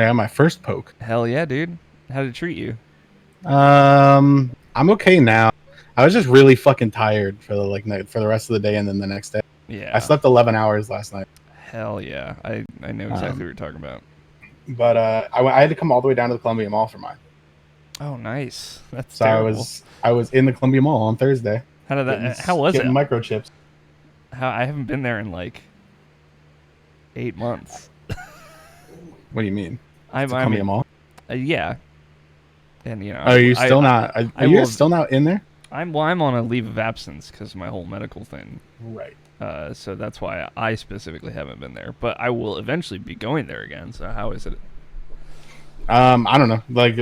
I got my first poke. Hell yeah, dude. How did it treat you? I'm okay now. I was just really fucking tired for the night for the rest of the day and then the next day. I Yeah. slept 11 hours last night. Hell yeah. I know exactly Um, what you're talking about. but I had to come all the way down to the Columbia Mall for mine. Oh, nice. That's So I terrible. was I was in the Columbia Mall on Thursday, How did getting that? How was getting it? microchips. How I haven't been there in like 8 months. What do you mean? I'm. The I Columbia mean, Mall? yeah, and you know, Are you still not? Are I you will. guys still not in there? I'm on a leave of absence because of my whole medical thing. Right. So that's why I specifically haven't been there. But I will eventually be going there again. So how is it? I don't know. Like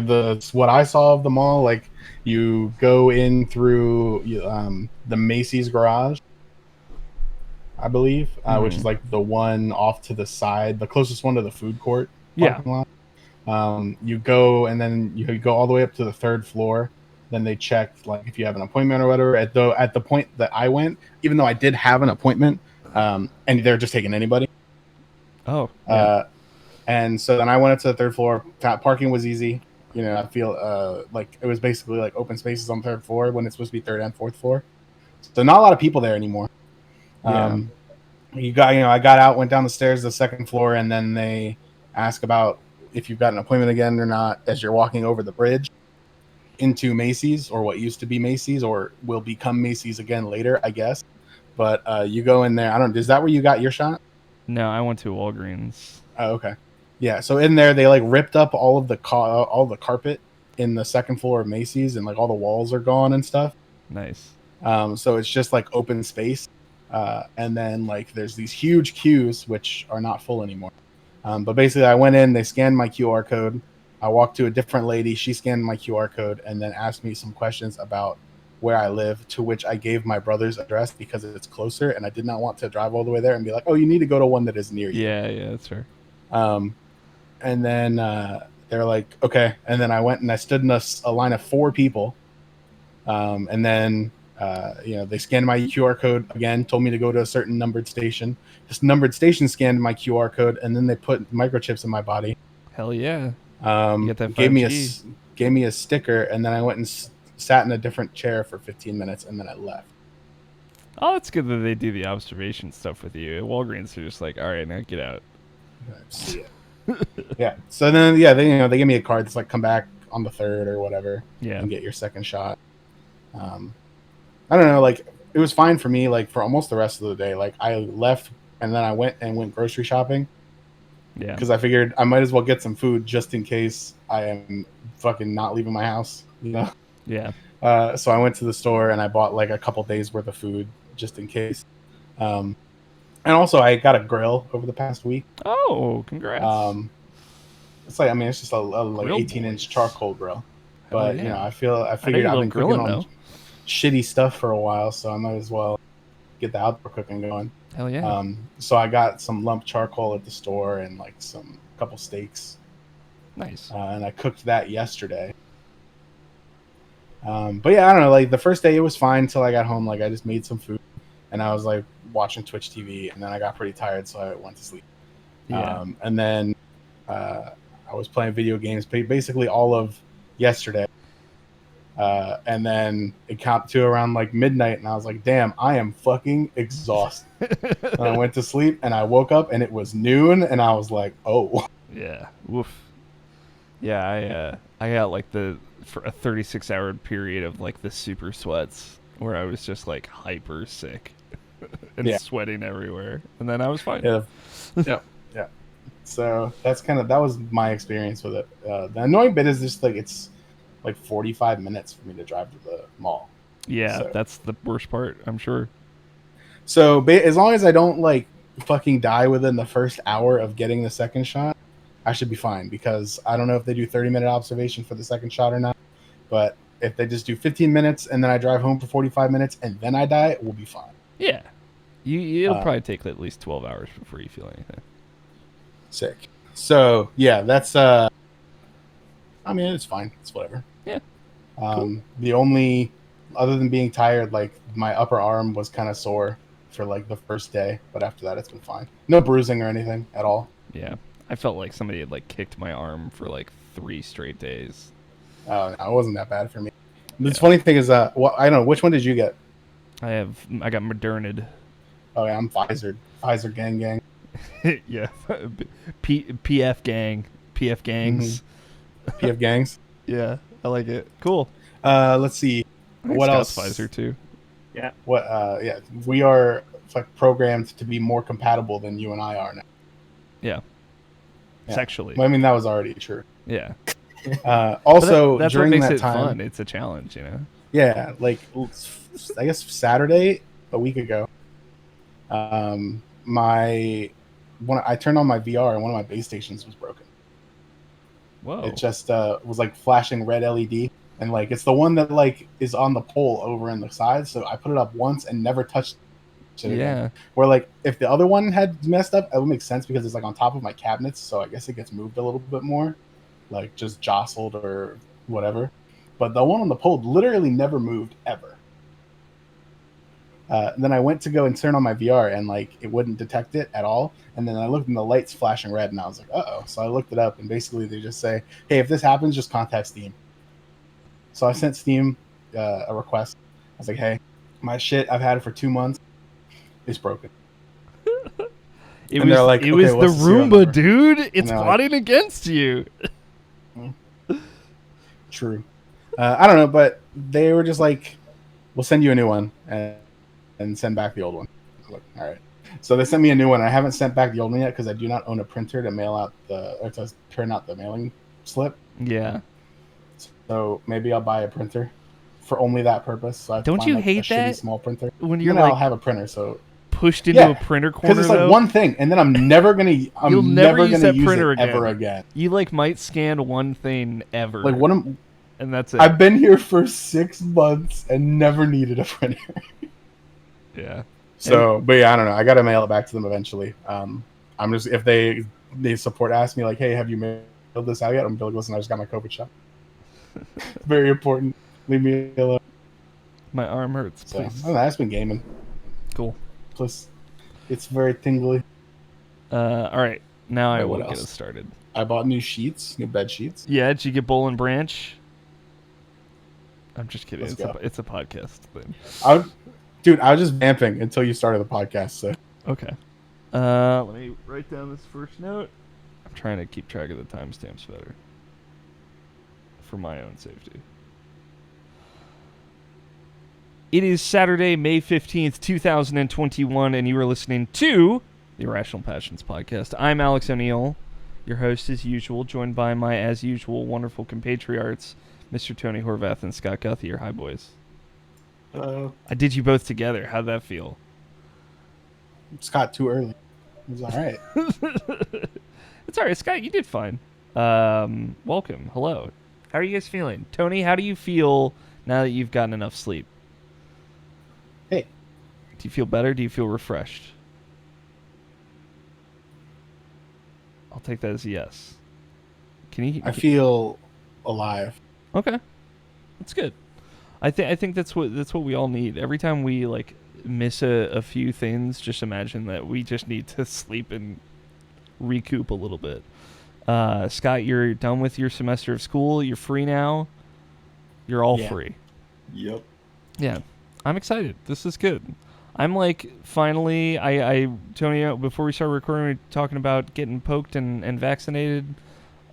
what I saw of the mall, like you go in through the Macy's garage, I believe, which Hmm. is like the one off to the side, the closest one to the food court Yeah. parking lot. You go and then you go all the way up to the third floor. Then they check like if you have an appointment or whatever. At the point that I went, even though I did have an appointment, and they're just taking anybody. Oh yeah. Uh, and so then I went up to the third floor. Parking was easy. I feel like it was basically like open spaces on the third floor when it's supposed to be third and fourth floor. So not a lot of people there anymore. Yeah. Um, I got out, went down the stairs to the second floor, and then they ask about if you've got an appointment again or not as you're walking over the bridge into Macy's, or what used to be Macy's or will become Macy's again later, I guess. But you go in there. I don't. Is that where you got your shot? No, I went to Walgreens. Oh, okay. Yeah. So in there, they like ripped up all the carpet in the second floor of Macy's, and like all the walls are gone and stuff. Nice. So it's just like open space. And then like there's these huge queues which are not full anymore. But basically, I went in, they scanned my QR code. I walked to a different lady. She scanned my QR code and then asked me some questions about where I live, to which I gave my brother's address because it's closer, and I did not want to drive all the way there and be like, "Oh, you need to go to one that is near you." Yeah. Yeah. That's fair. Um, and then they're like, "Okay." And then I went and I stood in a line of four people, and then they scanned my QR code again, told me to go to a certain numbered station. This numbered station scanned my QR code, and then they put microchips in my body. Hell yeah. You Um, get that gave me a 5G. gave me a sticker, and then I went and sat in a different chair for 15 minutes, and then I left. Oh, it's good that they do the observation stuff with you. At Walgreens, they're just like, all right, now get out. See it. Yeah. So then, yeah, they gave me a card that's like come back on the third or whatever, Yeah. and get your second shot. Um, I don't know, like it was fine for me, like for almost the rest of the day. Like I left and then I went grocery shopping Yeah. because I figured I might as well get some food just in case I am fucking not leaving my house. Yeah. So I went to the store and I bought like a couple days worth of food just in case. Um, and also I got a grill over the past week. Oh, congrats. Um, it's like, I mean, it's just a like Grill 18-inch boys. charcoal grill, Hell but yeah. I I know figured you I've love been cooking grilling, on though. shitty stuff for a while, so I might as well get the outdoor cooking going. Hell yeah. So I got some lump charcoal at the store and like some couple steaks, Nice. and I cooked that yesterday. But yeah, I don't know. Like the first day, it was fine until I got home. Like I just made some food, and I was like watching Twitch TV, and then I got pretty tired, so I went to sleep. Yeah. And then I was playing video games basically all of yesterday. And then it got to around like midnight, and I was like, "Damn, I am fucking exhausted." And I went to sleep, and I woke up, and it was noon, and I was like, "Oh." Yeah. Woof. Yeah, I got like the for a 36-hour period of like the super sweats where I was just like hyper sick and Yeah, sweating everywhere, and then I was fine. yeah, yeah, yeah. So that was my experience with it. The annoying bit is just like it's like 45 minutes for me to drive to the mall. Yeah, So that's the worst part, I'm sure. as long as I don't like fucking die within the first hour of getting the second shot, I should be fine, because I don't know if they do 30-minute observation for the second shot or not. But if they just do 15 minutes and then I drive home for 45 minutes and then I die, we'll be fine. Yeah. It'll Uh, probably take at least 12 hours before you feel anything. Sick. So yeah, that's I mean, it's fine. It's whatever. Yeah. Cool. The only other than being tired, like my upper arm was kind of sore for like the first day, but after that it's been fine. No bruising or anything at all. Yeah. I felt like somebody had like kicked my arm for like 3 straight days. Oh, no, it wasn't that bad for me. The Yeah. funny thing is, I don't know, which one did you get? I got Modernid. Oh yeah, I'm Pfizer. Pfizer gang. Yeah. PF gang. PF gangs. PF gangs. Yeah, I like it. Cool. Let's see. I think What Scott's else? Pfizer too. Yeah. Yeah, we are like programmed to be more compatible than you and I are now. Yeah. Yeah. Sexually. Well, I mean, that was already true. Yeah. Also, that's during what makes that it time, fun. It's a challenge, you know. yeah, like I guess Saturday, a week ago, I turned on my VR and one of my base stations was broken. Whoa. It just was like flashing red LED, and like it's the one that like is on the pole over in the side. So I put it up once and never touched it again. Yeah. Where like if the other one had messed up, it would make sense because it's like on top of my cabinets, so I guess it gets moved a little bit more, like just jostled or whatever. But the one on the pole literally never moved ever. Then I went to go and turn on my VR and like it wouldn't detect it at all. And then I looked and the lights flashing red and I was like, uh-oh. So I looked it up and basically they just say, hey, if this happens, just contact Steam. So I sent Steam a request. I was like, hey, my shit, I've had it for 2 months. It's broken. It and was, they're like, it okay, was what's the the serial Roomba, number? dude. It's they're plotting against you. True. I don't know, but they were just like, we'll send you a new one and send back the old one. I'm like, all right. So they sent me a new one. I haven't sent back the old one yet because I do not own a printer to mail out or to print out the mailing slip. Yeah. So maybe I'll buy a printer for only that purpose. So I Don't find, you like, hate a shitty that? small printer? When you're then I'll like have a printer. So pushed into a printer corner, because it's like though, one thing, and then I'm never gonna you'll never use that printer it ever again. You like might scan one thing ever. Like what am and that's it. I've been here for 6 months and never needed a printer. Yeah. So, but yeah, I don't know. I got to mail it back to them eventually. I'm just if they support ask me like, hey, have you mailed this out yet? I'm like, listen, I just got my COVID shot. Very important. Leave me alone. My arm hurts. So, Please. I don't know, that's been gaming. Cool. Plus, it's very tingly. All right. Now I What will get else? us started. I bought new bed sheets. Yeah, did you get Bowl and Branch? I'm just kidding. Let's It's go. it's a podcast thing. Dude, I was just vamping until you started the podcast. So Okay. Let me write down this first note. I'm trying to keep track of the timestamps better. For my own safety. It is Saturday, May 15th, 2021, and you are listening to the Irrational Passions Podcast. I'm Alex O'Neill, your host as usual, joined by my, as usual, wonderful compatriots, Mr. Tony Horvath and Scott Guthier. Hi, boys. Hello. I did you both together. How'd that feel? Scott too early. It was all right. It's all right, Scott. You did fine. Welcome. Hello. How are you guys feeling? Tony, how do you feel now that you've gotten enough sleep? Hey. Do you feel better? Do you feel refreshed? I'll take that as a yes. I feel alive. Okay. That's good. I think that's what we all need. Every time we like miss a few things, just imagine that we just need to sleep and recoup a little bit. Scott, you're done with your semester of school. You're free now. You're all free. Yep. Yeah. I'm excited. This is good. I'm like, finally, Tony, before we started recording, we were talking about getting poked and vaccinated.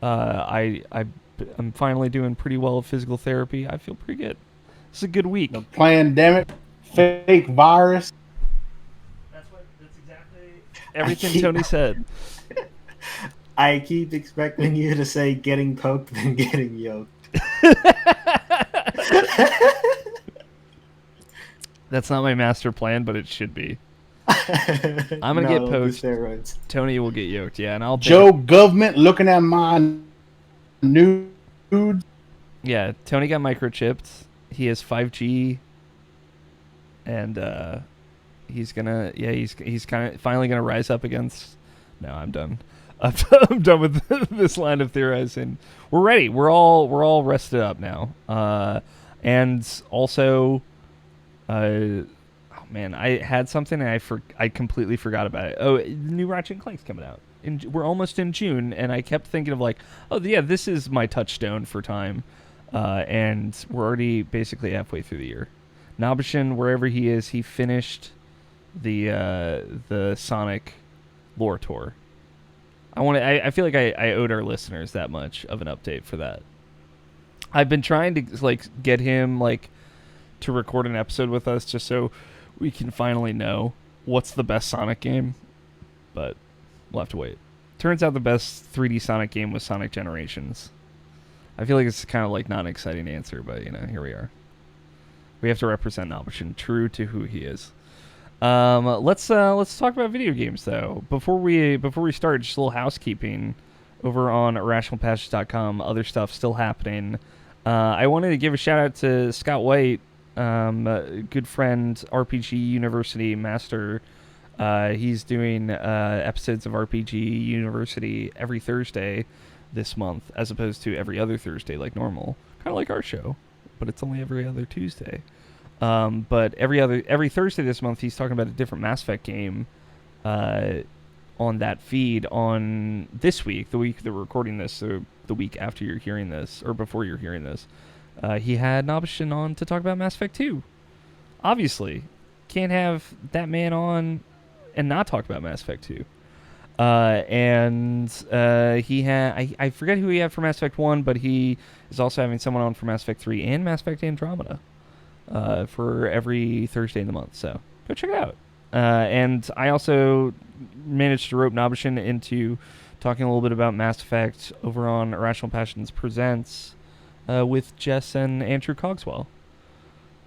I'm finally doing pretty well with physical therapy. I feel pretty good. It's a good week. The pandemic, fake virus. That's exactly everything Tony said. I keep expecting you to say getting poked than getting yoked. That's not my master plan, but it should be. I'm gonna get poked. Steroids. Tony will get yoked. Yeah, and I'll Joe government looking at my nude. Yeah, Tony got microchipped. He has 5G, and he's gonna. Yeah, he's kind of finally gonna rise up against. No, I'm done. I'm done with this line of theorizing. We're ready. We're all rested up now. And also, oh man, I had something and I completely forgot about it. Oh, the new Ratchet and Clank's coming out we're almost in June, and I kept thinking of like, oh yeah, this is my touchstone for time, and we're already basically halfway through the year. Nabishin, wherever he is, he finished the Sonic lore tour. I feel like I owed our listeners that much of an update for that. I've been trying to like get him like to record an episode with us just so we can finally know what's the best Sonic game, but we'll have to wait. Turns out the best 3D Sonic game was Sonic Generations. I feel like it's kind of like not an exciting answer, but here we are. We have to represent Nabishin, true to who he is. Let's talk about video games though. Before we start, just a little housekeeping over on irrationalpassage.com. Other stuff still happening. I wanted to give a shout out to Scott White, good friend, RPG University master. He's doing episodes of RPG University every Thursday this month, as opposed to every other Thursday like normal. Kind of like our show, but it's only every other Tuesday. But every Thursday this month, he's talking about a different Mass Effect game on that feed. On this week, the week that we're recording this, so the week after you're hearing this, or before you're hearing this, he had Nabishin on to talk about Mass Effect 2. Obviously, can't have that man on and not talk about Mass Effect 2. And he had, I forget who he had for Mass Effect 1, but he is also having someone on for Mass Effect 3 and Mass Effect Andromeda for every Thursday in the month. So go check it out. And I also managed to rope Nabishin into talking a little bit about Mass Effect over on Irrational Passions Presents with Jess and Andrew Cogswell.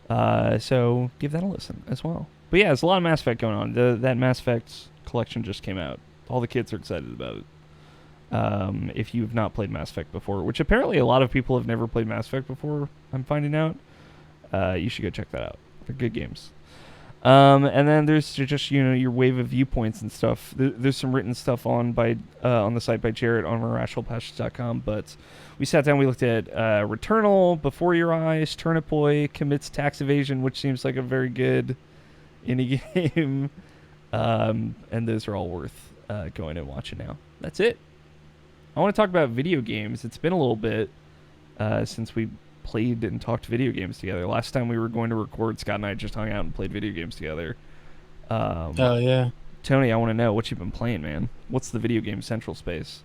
So give that a listen as well. But yeah, there's a lot of Mass Effect going on. That Mass Effect collection just came out. All the kids are excited about it. If you've not played Mass Effect before, which apparently a lot of people have never played Mass Effect before, I'm finding out, you should go check that out. They're good games. And then there's just your wave of viewpoints and stuff. There's some written stuff on the site by Jarrett on irrationalpassage.com, but we sat down, we looked at Returnal, Before Your Eyes, Turnip Boy commits tax evasion, which seems like a very good indie game, and those are all worth going and watching now. That's it. I want to talk about video games. It's been a little bit since we played and talked video games together. Last time we were going to record, Scott and I just hung out and played video games together. Oh yeah, Tony, I want to know what you've been playing, man. What's the video game central space?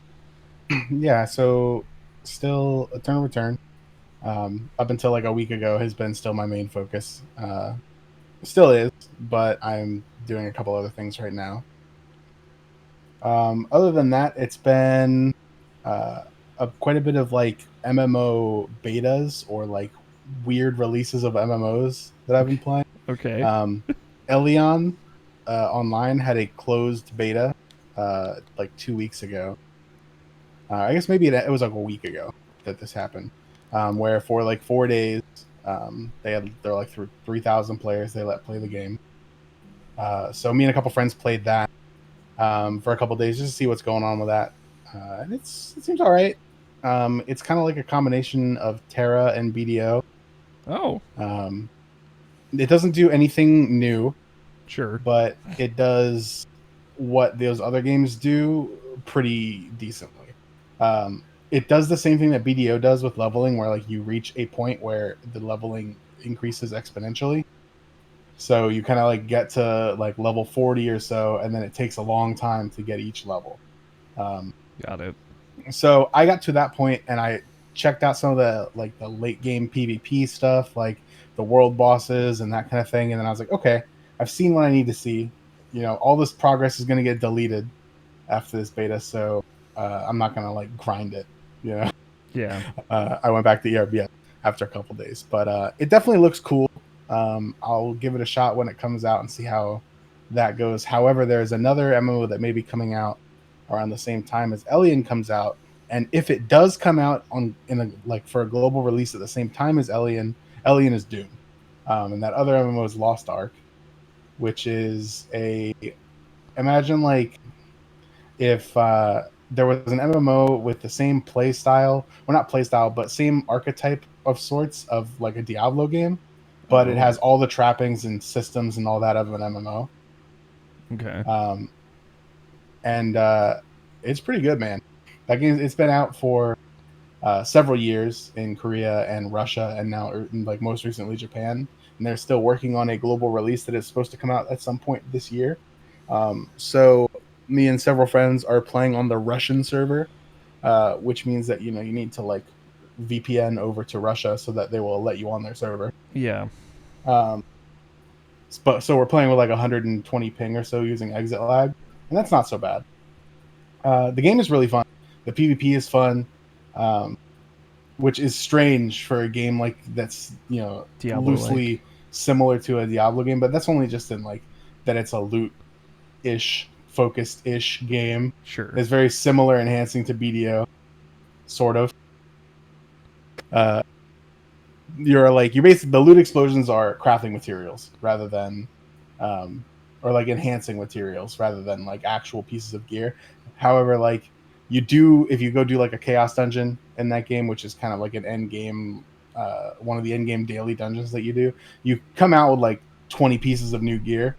Yeah, so still Eternal Return. Up until like a week ago has been still my main focus. Still is, but I'm doing a couple other things right now. Other than that, it's been quite a bit of like MMO betas or like weird releases of MMOs that I've been playing. Okay. Elion Online had a closed beta like 2 weeks ago. I guess maybe it was like a week ago that this happened, where for like 4 days they're like 3,000 players they let play the game. So me and a couple friends played that for a couple days just to see what's going on with that. And it seems all right. It's kind of like a combination of Terra and BDO. Oh. It doesn't do anything new. Sure. But it does what those other games do pretty decently. It does the same thing that BDO does with leveling, where like you reach a point where the leveling increases exponentially. So you kind of like get to like level 40 or so, and then it takes a long time to get each level. Got it. So I got to that point, and I checked out some of the late game PvP stuff, like the world bosses and that kind of thing. And then I was like, okay, I've seen what I need to see. All this progress is going to get deleted after this beta, so I'm not going to like grind it. Yeah. I went back to ERBS after a couple days, but it definitely looks cool. I'll give it a shot when it comes out and see how that goes. However, there's another MMO that may be coming out around the same time as Elion comes out, and if it does come out for a global release at the same time as Elion is doomed. And that other MMO is Lost Ark, which is imagine like if there was an MMO with the same play style, well, not play style, but same archetype of sorts of like a Diablo game, but it has all the trappings and systems and all that of an MMO. Okay. And it's pretty good, man. That game, it's been out for several years in Korea and Russia, and now like most recently Japan. And they're still working on a global release that is supposed to come out at some point this year. So me and several friends are playing on the Russian server, which means that you need to like VPN over to Russia so that they will let you on their server. Yeah. Um, but so we're playing with like 120 ping or so using exit lag, and that's not so bad. The game is really fun. The PvP is fun, which is strange for a game like that's Diablo-like. loosely similar to a Diablo game, but that's only just in like that it's a loot-ish, focused-ish game. Sure. It's very similar enhancing to BDO, sort of. You're basically the loot explosions are crafting materials rather than or like enhancing materials rather than like actual pieces of gear. However, like you do if you go do like a chaos dungeon in that game, which is kind of like an end game one of the end game daily dungeons that you come out with like 20 pieces of new gear,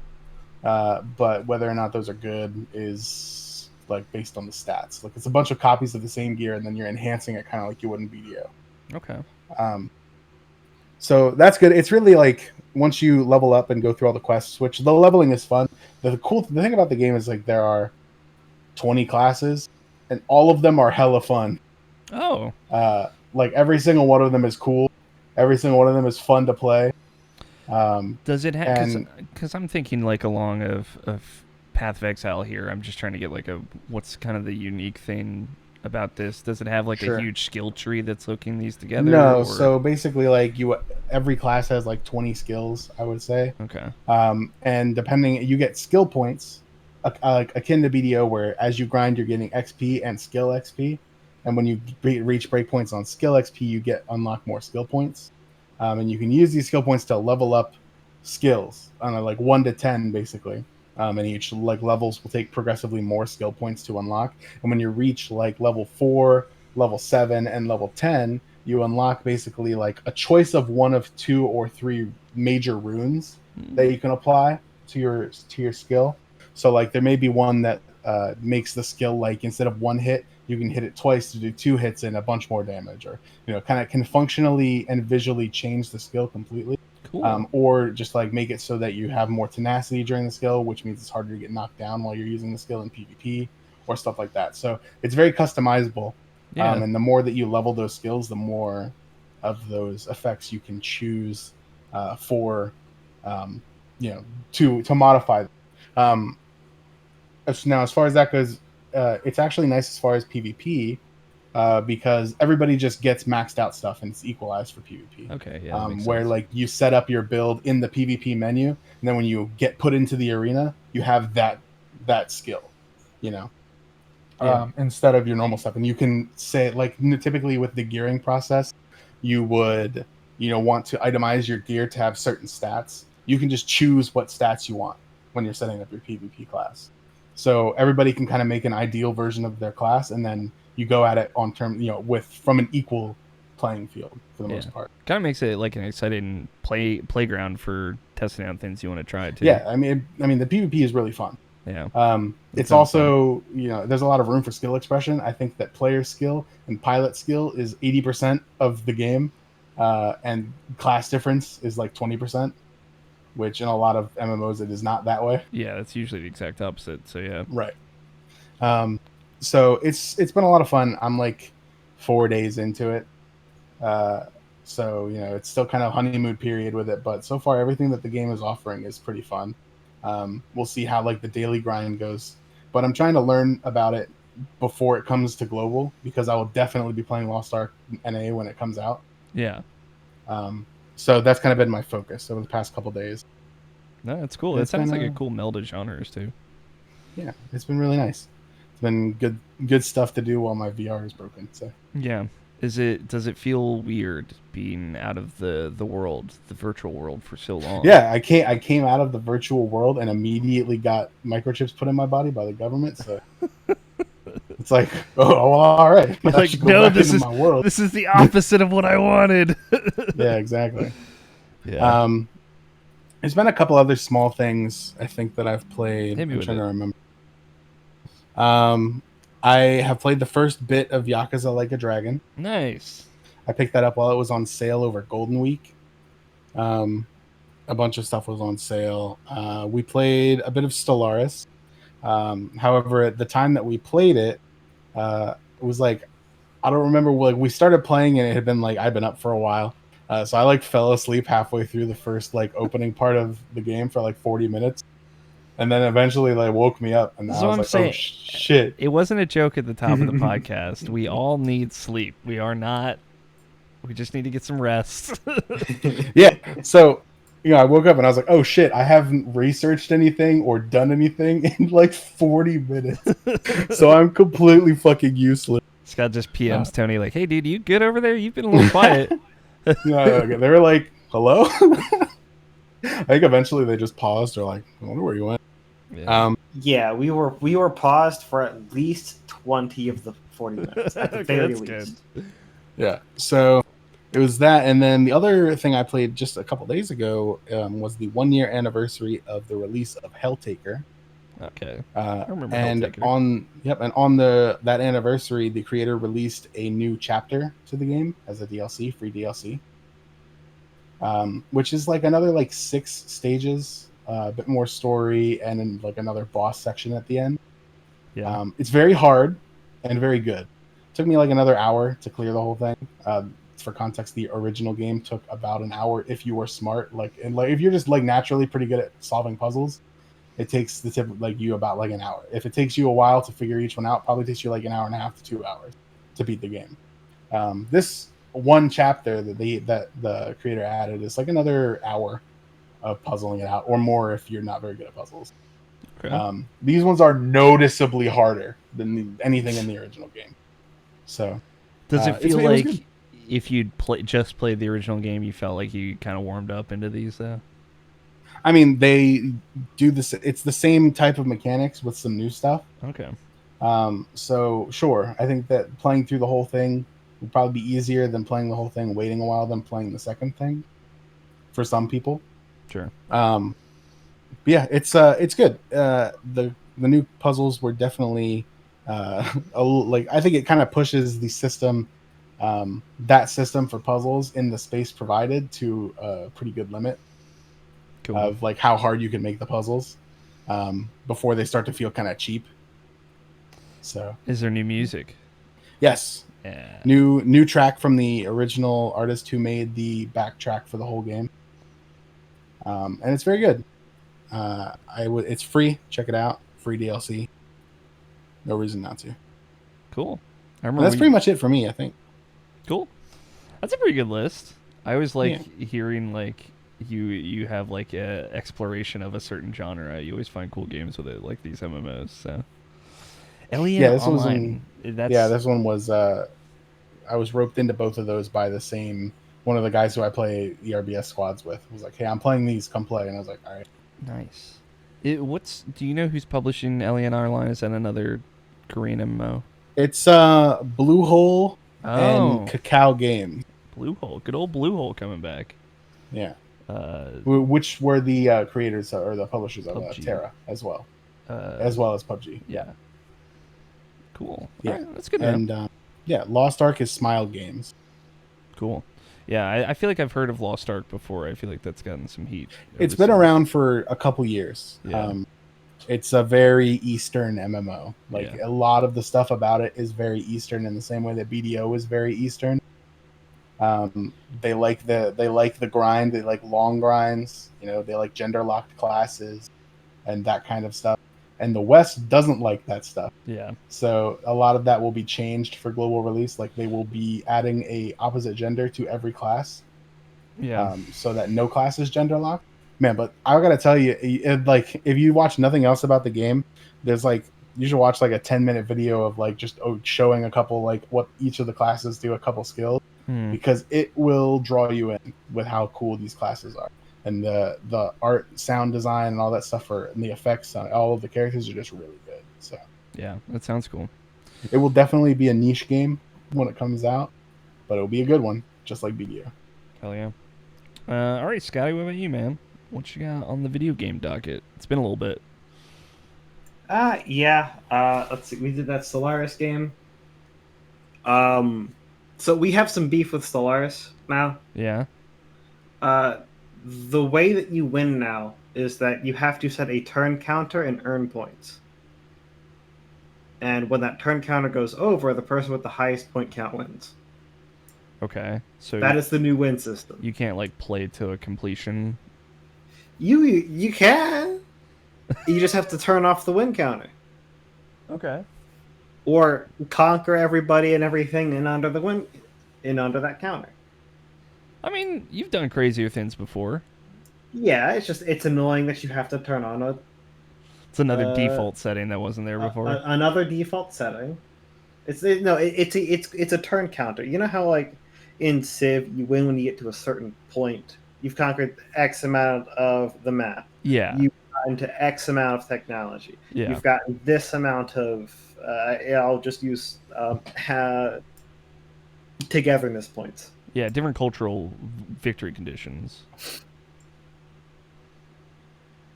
but whether or not those are good is like based on the stats. Like it's a bunch of copies of the same gear and then you're enhancing it kind of like you would in BDO. Okay. So that's good. It's really like once you level up and go through all the quests, which the leveling is fun. The thing about the game is like there are 20 classes, and all of them are hella fun. Oh. Like every single one of them is cool. Every single one of them is fun to play. Does it have? Because I'm thinking like along of Path of Exile here. I'm just trying to get like what's kind of the unique thing about this? Does it have like Sure. a huge skill tree that's hooking these together? No, or? so basically like every class has like 20 skills, I would say. Okay. And depending, you get skill points like akin to BDO, where as you grind you're getting XP and skill XP, and when you reach breakpoints on skill XP you unlock more skill points, and you can use these skill points to level up skills on a like 1 to 10 basically. And each like levels will take progressively more skill points to unlock. And when you reach like level 4, level 7, and level 10, you unlock basically like a choice of one of 2 or 3 major runes that you can apply to your skill. So like there may be one that makes the skill like instead of 1 hit, you can hit it twice to do 2 hits and a bunch more damage, or kind of can functionally and visually change the skill completely. Cool. Or just like make it so that you have more tenacity during the skill, which means it's harder to get knocked down while you're using the skill in PvP or stuff like that. So it's very customizable. Yeah. And the more that you level those skills, the more of those effects you can choose for, to modify them. Now, as far as that goes, it's actually nice as far as PvP. Because everybody just gets maxed out stuff and it's equalized for PvP. Okay, yeah. That makes where sense. like you set up your build in the PvP menu, and then when you get put into the arena, you have that skill, instead of your normal stuff. And you can say like typically with the gearing process, you would want to itemize your gear to have certain stats. You can just choose what stats you want when you're setting up your PvP class. So everybody can kind of make an ideal version of their class, and then you go at it on from an equal playing field for the most part. Kind of makes it like an exciting playground for testing out things you want to try too. Yeah, I mean the PvP is really fun. Yeah. It's also there's a lot of room for skill expression. I think that player skill and pilot skill is 80% of the game, and class difference is like 20%, which in a lot of MMOs it is not that way. Yeah, that's usually the exact opposite. So yeah. Right. So it's been a lot of fun. I'm like 4 days into it. So it's still kind of honeymoon period with it, but so far everything that the game is offering is pretty fun. We'll see how like the daily grind goes, but I'm trying to learn about it before it comes to global, because I will definitely be playing Lost Ark NA when it comes out. Yeah. So that's kind of been my focus over the past couple days. No, that's cool. It sounds like a cool meld of genres too. Yeah, it's been really nice. It's been good stuff to do while my VR is broken. So yeah. Does it feel weird being out of the world, the virtual world, for so long? Yeah, I came out of the virtual world and immediately got microchips put in my body by the government. So it's like, oh, well, all right. You're like, no, this is the opposite of what I wanted. Yeah, exactly. Yeah. There's been a couple other small things I think that I've played. Hit me I'm with trying it. to remember. I have played the first bit of Yakuza Like a Dragon. Nice. I picked that up while it was on sale over Golden Week. A bunch of stuff was on sale. We played a bit of Stellaris. However, at the time that we played it, it was like, I don't remember, like we started playing and it had been like I've been up for a while. So I like fell asleep halfway through the first like opening part of the game for like 40 minutes. And then eventually like woke me up and I So was I'm like, saying, oh shit. it wasn't a joke at the top of the podcast. We all need sleep. We are not. We just need to get some rest. Yeah. So, I woke up and I was like, oh shit, I haven't researched anything or done anything in like 40 minutes. So I'm completely fucking useless. Scott just PMs Tony like, hey, dude, you good over there? You've been a little quiet. They were like, hello? I think eventually they just paused. They're like, I wonder where you went. Yeah. Yeah, we were paused for at least 20 of the 40 minutes at the Okay, very that's least. good. Yeah. So it was that. And then the other thing I played just a couple days ago was the 1 year anniversary of the release of Helltaker. Okay. I remember And Helltaker. on that anniversary, the creator released a new chapter to the game as a DLC, free DLC. Which is like another like 6 stages, a bit more story, and then like another boss section at the end. Yeah. It's very hard and very good. Took me like another hour to clear the whole thing. For context, the original game took about an hour if you were smart. Like if you're just like naturally pretty good at solving puzzles, it takes you about like an hour. If it takes you a while to figure each one out, probably takes you like an hour and a half to 2 hours to beat the game. This one chapter that the creator added is like another hour of puzzling it out, or more if you're not very good at puzzles. Okay. These ones are noticeably harder than anything in the original game. So, Does it feel it was like good. if you'd just played the original game, you felt like you kind of warmed up into these, though? I mean, they do this. It's the same type of mechanics with some new stuff. Okay. So sure, I think that playing through the whole thing would probably be easier than playing the whole thing, waiting a while, than playing the second thing. For some people, Sure. yeah, it's good. The new puzzles were definitely like I think it kind of pushes the system, that system for puzzles in the space provided to a pretty good limit. Cool. Of like how hard you can make the puzzles before they start to feel kind of cheap. So, is there new music? Yes. Yeah. New track from the original artist who made the backtrack for the whole game. And it's very good. It's free. Check it out. Free DLC. No reason not to. Cool. I And remember that's pretty much it for me, I think. Cool. That's a pretty good list. I always like hearing like you have like a exploration of a certain genre. You always find cool games with it, like these MMOs. So Alien this Online. this one was I was roped into both of those by the same one of the guys who I play ERBS squads with. He was like, "Hey, I'm playing these. Come play." And I was like, "All right." Nice. Do you know who's publishing Alien Online? Is that another Korean MMO? It's Bluehole and Oh. Cacao Games. Bluehole. Good old Bluehole coming back. Yeah. Which were the creators or the publishers of PUBG. Terra as well as PUBG. Yeah. Cool. Yeah. All right, that's good. And Lost Ark is Smile Games. cool. Yeah, I feel like I've heard of Lost Ark before. I feel like that's gotten some heat. It's been around for a couple years. Yeah. It's a very Eastern MMO. Like a lot of the stuff about it is very Eastern in the same way that BDO is very Eastern. They like the grind. They like long grinds. They like gender locked classes and that kind of stuff. And the West doesn't like that stuff. Yeah. So a lot of that will be changed for global release. Like they will be adding a opposite gender to every class. Yeah. So that no class is gender locked. Man, but I gotta tell you, if you watch nothing else about the game, there's like you should watch like a 10-minute video of like just showing a couple like what each of the classes do, a couple skills, because it will draw you in with how cool these classes are. And the art, sound design, and all that stuff and the effects on all of the characters are just really good. So yeah, that sounds cool. it will definitely be a niche game when it comes out, but it'll be a good one, just like BDO. Hell yeah. All right, Scotty, what about you, man? What you got on the video game docket? It's been a little bit. Yeah. Let's see. We did that Stellaris game. Um, so we have some beef with Stellaris now. Yeah. Uh, the way that you win now is that you have to set a turn counter and earn points. And when that turn counter goes over, the person with the highest point count wins. Okay. So That is the new win system. you can't like play to a completion. You can. You just have to turn off the win counter. Okay. Or conquer everybody and everything in under that counter. I mean, you've done crazier things before. Yeah, it's annoying that you have to turn on It's another uh, default setting that wasn't there before. another default setting. It's a turn counter. You know how like in Civ you win when you get to a certain point. You've conquered X amount of the map. Yeah. You've gotten to X amount of technology. Yeah. You've gotten this amount of. I'll just use togetherness points. Yeah, different cultural victory conditions.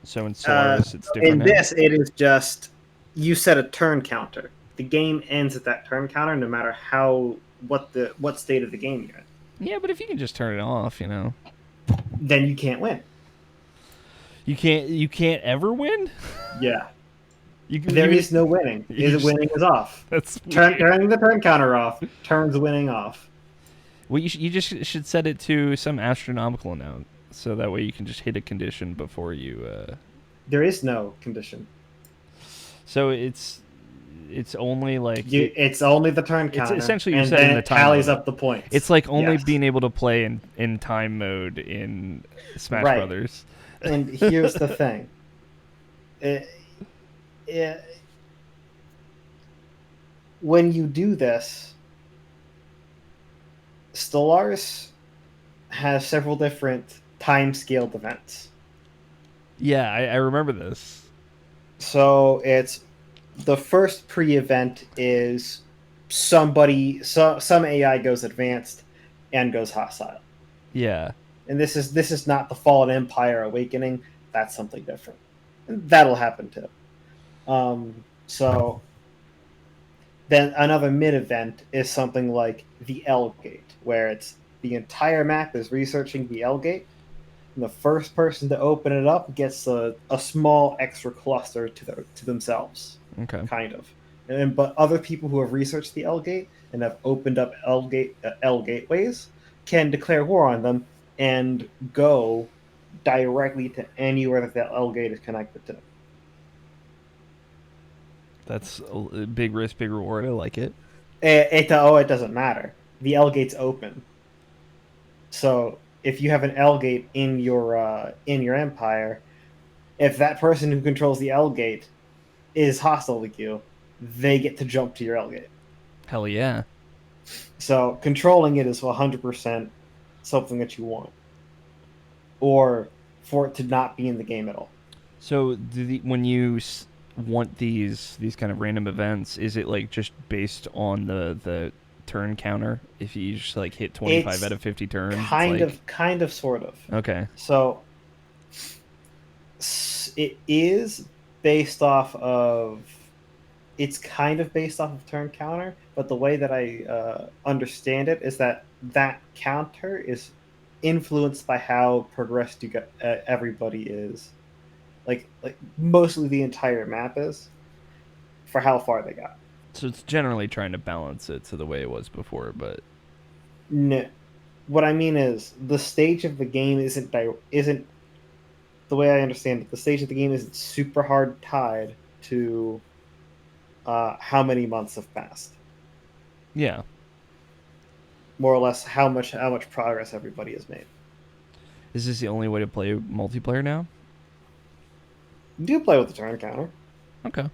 So in Solaris, it's different In now? this, it is just you set a turn counter. The game ends at that turn counter, no matter what state of the game you're in. Yeah, but if you can just turn it off, Then you can't win. you can't ever win. Yeah, There is no winning. Winning is off. That's Turning the turn counter off turns winning off. Well, you just should set it to some astronomical amount, so that way you can just hit a condition before you. There is no condition. So it's only like it's only the turn counter. It's essentially you're and setting then the it time tallies mode. up the points. It's like only Yes. being able to play in time mode in Smash Right. Brothers. And here's the thing. When you do this, Stellaris has several different time-scaled events. Yeah, I remember this. So it's the first pre-event is some AI goes advanced and goes hostile. Yeah. And this is not the Fallen Empire awakening. That's something different. And that'll happen too. So then another mid event is something like the L Gate, where it's the entire map is researching the L Gate, and the first person to open it up gets a small extra cluster to themselves, Okay. kind of. But other people who have researched the L Gate and have opened up L gateways can declare war on them and go directly to anywhere that the L Gate is connected to. That's a big risk, big reward. I like it. It doesn't matter. The L Gate's open. So if you have an L Gate in your empire, if that person who controls the L Gate is hostile to you, they get to jump to your L Gate. Hell yeah. So controlling it is 100% something that you want, or for it to not be in the game at all. So when you want these kind of random events, is it like just based on the turn counter? If you just like hit 25 out of 50 turns, kind of, sort of. Okay. So it is based off of. It's kind of based off of turn counter, but the way that I understand it is that counter is influenced by how progressed everybody is. Like mostly the entire map is for how far they got. So it's generally trying to balance it to the way it was before, but no, what I mean is the stage of the game isn't the way I understand it. The stage of the game isn't super hard tied to how many months have passed. Yeah. More or less how much progress everybody has made. Is this the only way to play multiplayer now? You do play with the turn counter. Okay.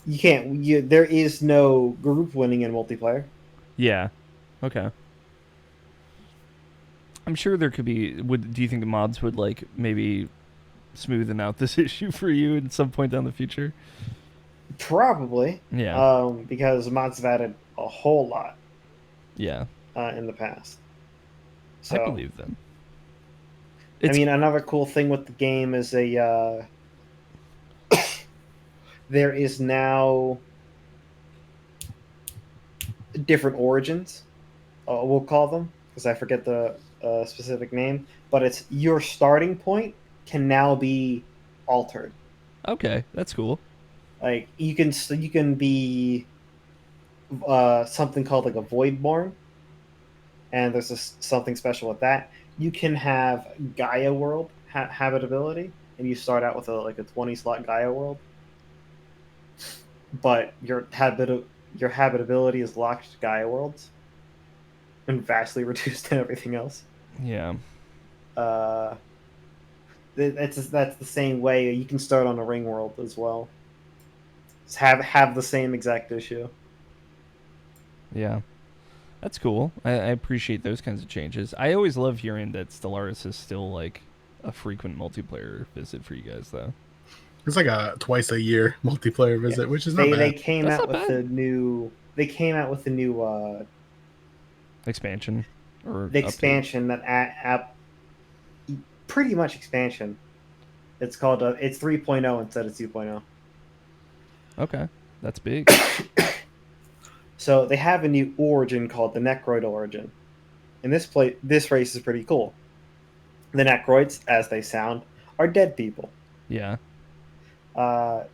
You can't. There is no group winning in multiplayer. Yeah. Okay. I'm sure there could be. Do you think the mods would like maybe smoothen out this issue for you at some point down the future? Probably. Yeah. Because mods have added a whole lot. Yeah. In the past. So, I believe them. I mean, another cool thing with the game is there is now different origins. We'll call them because I forget the specific name, but it's your starting point can now be altered. Okay, that's cool. Like you can be something called like a Voidborn, and there's something special with that. You can have Gaia world habitability, and you start out with a 20 slot Gaia world, but your habitability is locked to Gaia worlds and vastly reduced than everything else. Yeah. Uh, that's the same way you can start on a ring world as well. Just have the same exact issue. Yeah. That's cool. I appreciate those kinds of changes. I always love hearing that Stellaris is still like a frequent multiplayer visit for you guys, though. It's like a twice a year multiplayer visit, which is not They bad. came That's out not with bad. the new. They came out with the new Expansion or the update. expansion that app pretty much expansion. It's called it's 3.0 instead of 2.0. Okay, that's big. So they have a new origin called the Necroid origin, and this race is pretty cool. The Necroids, as they sound, are dead people. Yeah.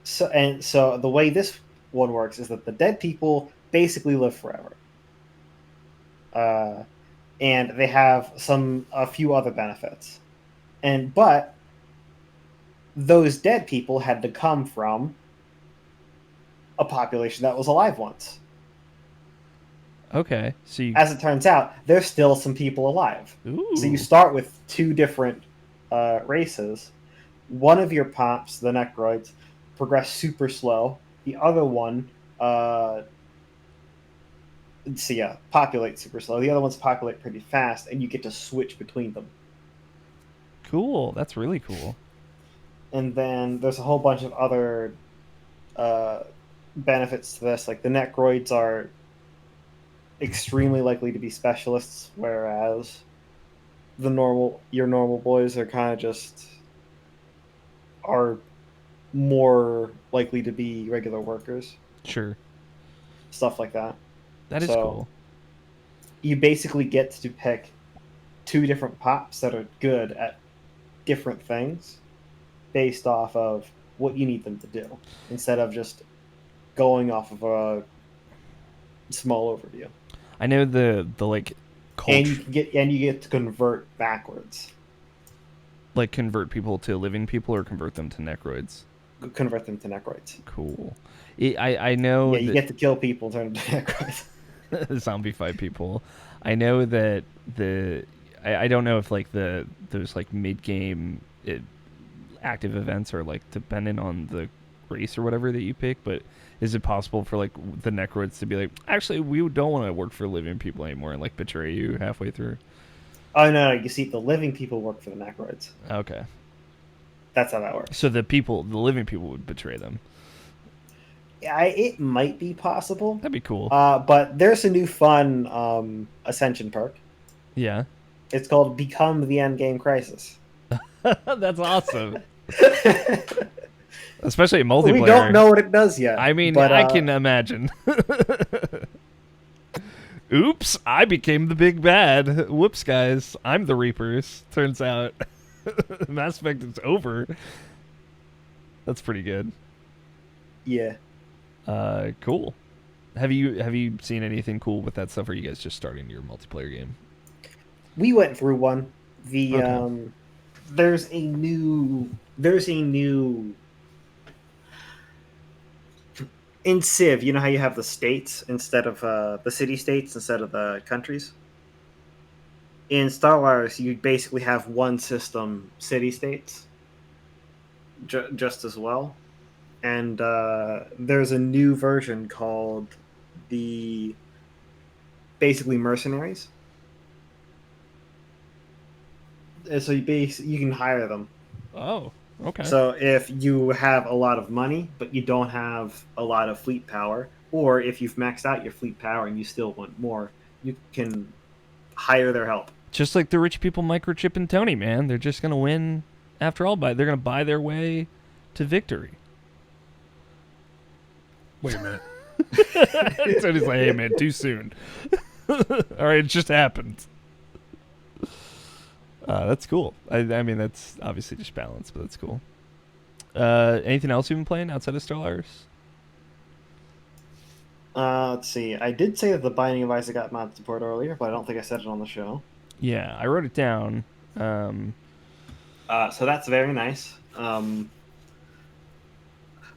So the way this one works is that the dead people basically live forever, uh, and they have a few other benefits, but those dead people had to come from a population that was alive once. Okay. So you. As it turns out, there's still some people alive. Ooh. So you start with two different races. One of your pops, the Necroids, progress super slow. The other one, populate super slow. The other ones populate pretty fast, and you get to switch between them. Cool. That's really cool. And then there's a whole bunch of other benefits to this. Like the Necroids are extremely likely to be specialists, whereas your normal boys are kind of just are more likely to be regular workers. Sure. Stuff like that. That is So, cool. You basically get to pick two different pops that are good at different things based off of what you need them to do, instead of just going off of a small overview. I know the like culture. And you get to convert backwards. Like convert people to living people or convert them to necroids. Convert them to Necroids. Cool. I know. Yeah, you get to kill people and turn them to Necroids. Zombify people. I know that I don't know if like those like mid game active events are like dependent on the race or whatever that you pick, but is it possible for like the Necroids to be like, actually we don't want to work for living people anymore and like betray you halfway through? Oh no, you see, the living people work for the Necroids. Okay. That's how that works. So the living people would betray them. It might be possible. That'd be cool. But there's a new fun Ascension perk. Yeah. It's called Become the Endgame Crisis. That's awesome. Especially in multiplayer. We don't know what it does yet. I mean, but, I can imagine. Oops, I became the big bad. Whoops, guys. I'm the Reapers, turns out. Mass Effect is over. That's pretty good. Yeah. Cool. Have you seen anything cool with that stuff, or are you guys just starting your multiplayer game? We went through one. Okay. There's a new in Civ, you know how you have the states instead of the city states instead of the countries? In Star Wars, you basically have one system, city states, just as well. And there's a new version called the basically mercenaries. And so you can hire them. Oh, okay. So if you have a lot of money, but you don't have a lot of fleet power, or if you've maxed out your fleet power and you still want more, you can hire their help. Just like the rich people microchip and Tony, man. They're just gonna win after all. They're gonna buy their way to victory. Wait a minute. So he's like, hey man, too soon. All right, it just happened. That's cool. I mean, that's obviously just balance, but that's cool. Anything else you've been playing outside of Stellaris? Let's see. I did say that the Binding of Isaac got mod support earlier, but I don't think I said it on the show. Yeah, I wrote it down. So that's very nice.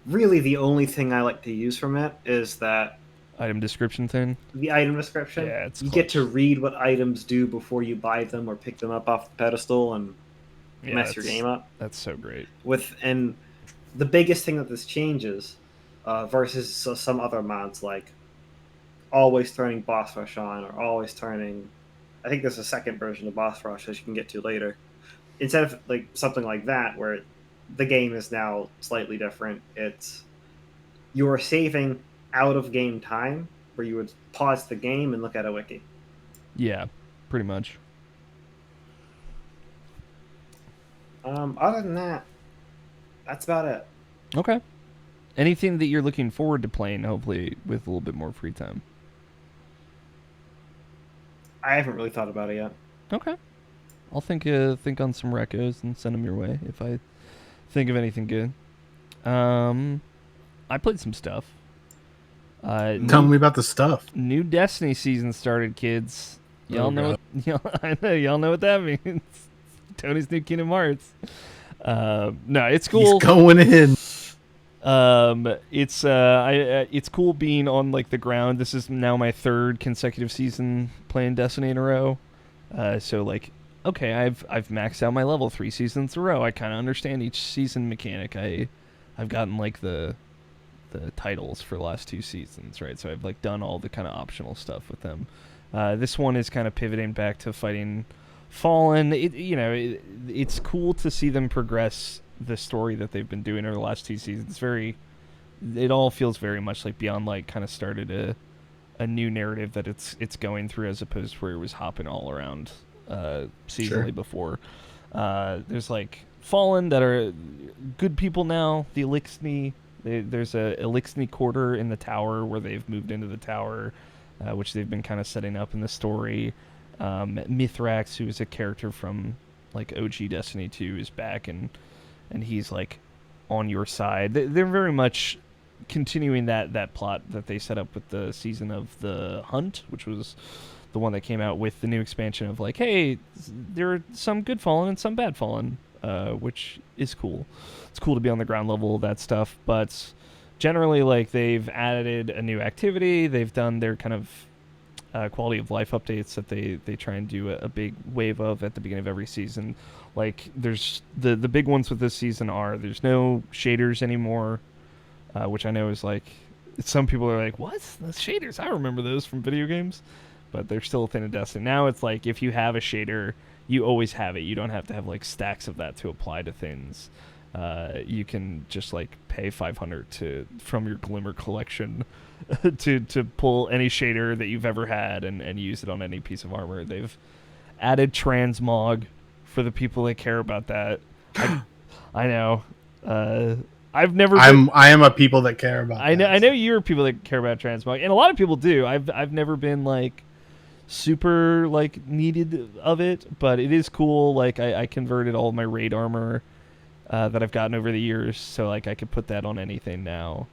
Really, the only thing I like to use from it is that Item description thing. the item description. Yeah, it's you clutch. get to read what items do before you buy them or pick them up off the pedestal and mess your game up. That's so great. And the biggest thing that this changes versus some other mods like always turning boss rush on or always turning. I think there's a second version of boss rush that you can get to later. Instead of like something like that where the game is now slightly different, it's you're saving out of game time where you would pause the game and look at a wiki. Yeah, pretty much. Other than that, that's about it. Okay. Anything that you're looking forward to playing, hopefully with a little bit more free time? I haven't really thought about it yet. Okay. I'll think on some recos and send them your way if I think of anything good. I played some stuff. Tell me about the stuff. New Destiny season started, kids. Y'all know what, I know y'all know what that means. Tony's new Kingdom Hearts. No, it's cool. He's going in. It's cool being on like the ground. This is now my third consecutive season playing Destiny in a row. So like, okay, I've maxed out my level 3 seasons in a row. I kind of understand each season mechanic. I've gotten like the titles for the last 2 seasons, right? So I've like done all the kind of optional stuff with them. This one is kind of pivoting back to fighting Fallen. It's cool to see them progress the story that they've been doing over the last 2 seasons. It all feels very much like Beyond Light kind of started a new narrative that it's going through, as opposed to where it was hopping all around seasonally before. There's like Fallen that are good people now. The Elixni, there's a Elixni quarter in the tower where they've moved into the tower, which they've been kind of setting up in the story. Mithrax, who is a character from like OG Destiny 2, is back and he's like on your side. They're very much continuing that plot that they set up with the season of the Hunt, which was the one that came out with the new expansion of like, hey, there are some good Fallen and some bad Fallen, which is cool. It's cool to be on the ground level of that stuff, but generally, like, they've added a new activity. They've done their kind of quality of life updates that they try and do a big wave of at the beginning of every season. Like, there's the big ones with this season are there's no shaders anymore, which I know is like, some people are like, what? The shaders? I remember those from video games. But they're still a thing in Destiny. Now it's like, if you have a shader, you always have it. You don't have to have like stacks of that to apply to things. You can just like pay $500 from your Glimmer collection to pull any shader that you've ever had and use it on any piece of armor. They've added transmog for the people that care about that. I know. I've never. I am a people that care about. I know you're people that care about transmog, and a lot of people do. I've never been like super like needed of it, but it is cool. Like I converted all of my raid armor that I've gotten over the years, so like I could put that on anything now.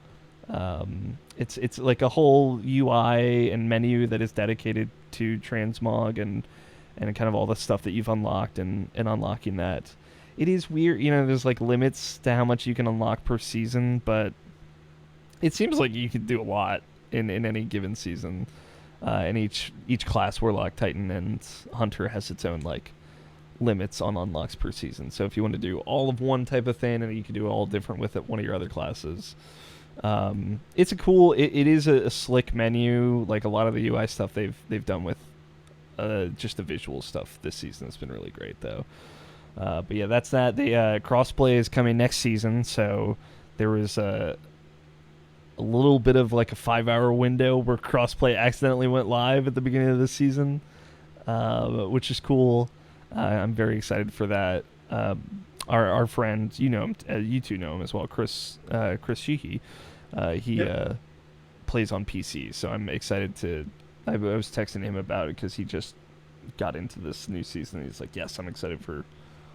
It's like a whole UI and menu that is dedicated to transmog and kind of all the stuff that you've unlocked and unlocking that. It is weird, there's like limits to how much you can unlock per season, but it seems like you can do a lot in any given season. And each class, Warlock, Titan, and Hunter, has its own like limits on unlocks per season. So if you want to do all of one type of thing, and you can do all different with one of your other classes. It's a cool. It is a slick menu. Like a lot of the UI stuff they've done with just the visual stuff this season has been really great though. But yeah, that's that. The crossplay is coming next season, so there was a little bit of like a 5-hour window where crossplay accidentally went live at the beginning of the season, which is cool. I'm very excited for that. Our friend, you know him, you two know him as well, Chris Sheehy. plays on PC, so I'm excited to. I was texting him about it because he just got into this new season. He's like, "Yes, I'm excited for.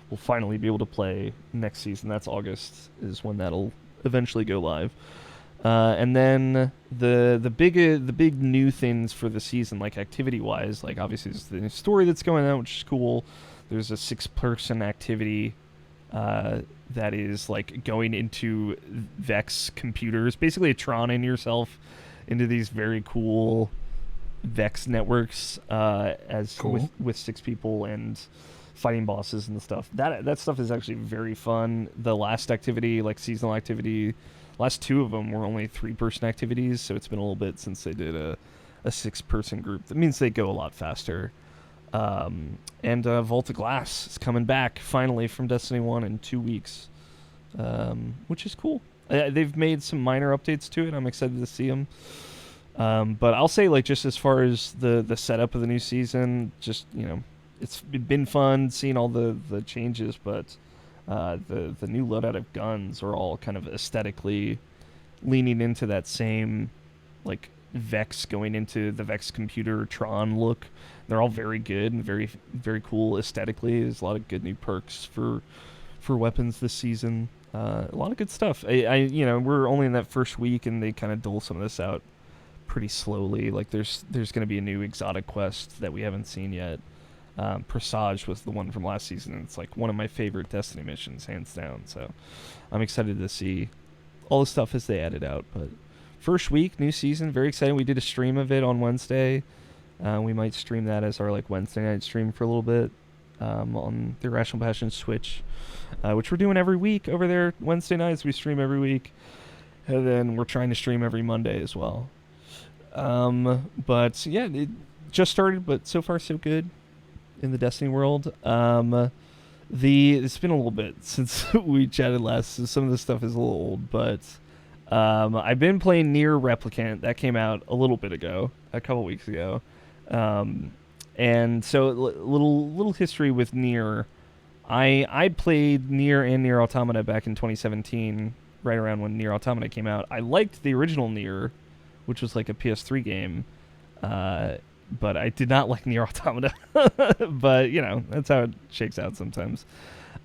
We'll finally be able to play next season. That's August is when that'll eventually go live." And then the big new things for the season, like activity wise, like obviously there's the new story that's going out, which is cool. There's a 6-person activity that is like going into Vex computers, basically Troning yourself into these very cool Vex networks as Cool. with 6 people and fighting bosses and stuff. That stuff is actually very fun. The last activity, like seasonal activity, last 2 of them were only 3-person activities, so it's been a little bit since they did a 6-person group. That means they go a lot faster. And Vault of Glass is coming back finally from Destiny 1 in 2 weeks, which is cool. They've made some minor updates to it. I'm excited to see them. But I'll say, like, just as far as the setup of the new season, just, it's been fun seeing all the changes, but the new loadout of guns are all kind of aesthetically leaning into that same, like, Vex, going into the Vex computer Tron look. They're all very good and very, very cool aesthetically. There's a lot of good new perks for weapons this season. A lot of good stuff. We're only in that first week, and they kind of dole some of this out pretty slowly. Like there's going to be a new exotic quest that we haven't seen yet. Presage was the one from last season, and it's like one of my favorite Destiny missions, hands down. So I'm excited to see all the stuff as they add it out. But first week, new season, very exciting. We did a stream of it on Wednesday. We might stream that as our like Wednesday night stream for a little bit on the Irrational Passions Switch, which we're doing every week over there. Wednesday nights we stream every week, and then we're trying to stream every Monday as well. But yeah, it just started, but so far so good in the Destiny world. It's been a little bit since we chatted last, so some of the stuff is a little old, but I've been playing Nier Replicant. That came out a little bit ago, a couple weeks ago. And so little history with Nier. I played Nier and Nier Automata back in 2017, right around when Nier Automata came out. I liked the original Nier, which was like a PS3 game, but I did not like Nier Automata. But, that's how it shakes out sometimes.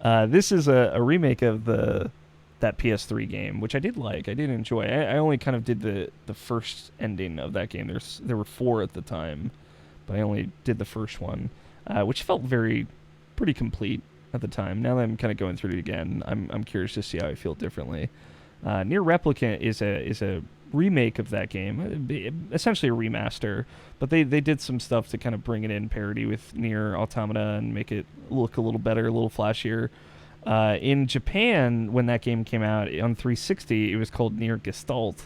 This is a remake of that PS3 game, which I did like. I did enjoy. I only kind of did the first ending of that game. There were 4 at the time, but I only did the first one, which felt pretty complete at the time. Now that I'm kind of going through it again, I'm curious to see how I feel differently. Nier Replicant is a remake of that game, essentially a remaster, but they did some stuff to kind of bring it in parity with Nier Automata and make it look a little better, a little flashier. In Japan, when that game came out on 360, it was called Nier Gestalt,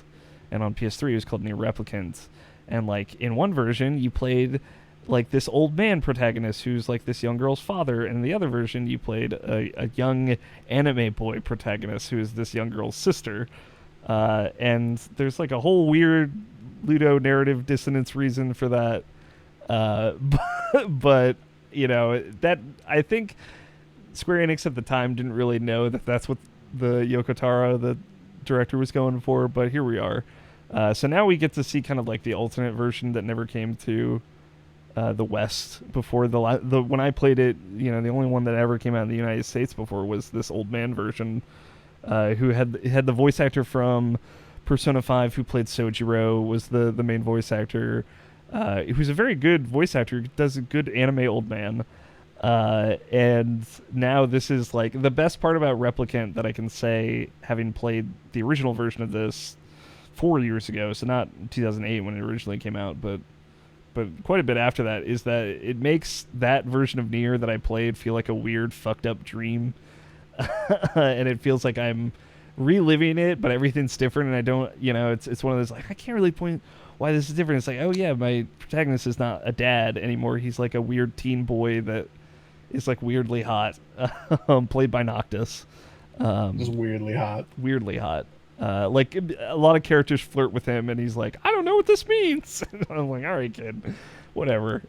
and on PS3 it was called Nier Replicant. And like in one version, you played like this old man protagonist who's like this young girl's father, and in the other version, you played a young anime boy protagonist who is this young girl's sister. And there's like a whole weird Ludo narrative dissonance reason for that. But that I think Square Enix at the time didn't really know that that's what the Yoko Taro, the director, was going for, but here we are. So now we get to see kind of like the alternate version that never came to the West before the when I played it. The only one that ever came out in the United States before was this old man version, who had the voice actor from Persona 5 who played Sojiro, was the main voice actor, who's a very good voice actor, does a good anime old man. And now this is like the best part about Replicant that I can say, having played the original version of this 4 years ago, so not 2008 when it originally came out, but quite a bit after that, is that it makes that version of Nier that I played feel like a weird fucked up dream. And it feels like I'm reliving it, but everything's different, and I don't, it's one of those, like, I can't really point why this is different. It's like, oh yeah, my protagonist is not a dad anymore. He's like a weird teen boy that is like weirdly hot, played by Noctis. Just weirdly hot. Like a lot of characters flirt with him, and he's like, I don't know what this means. I'm like, all right, kid, whatever.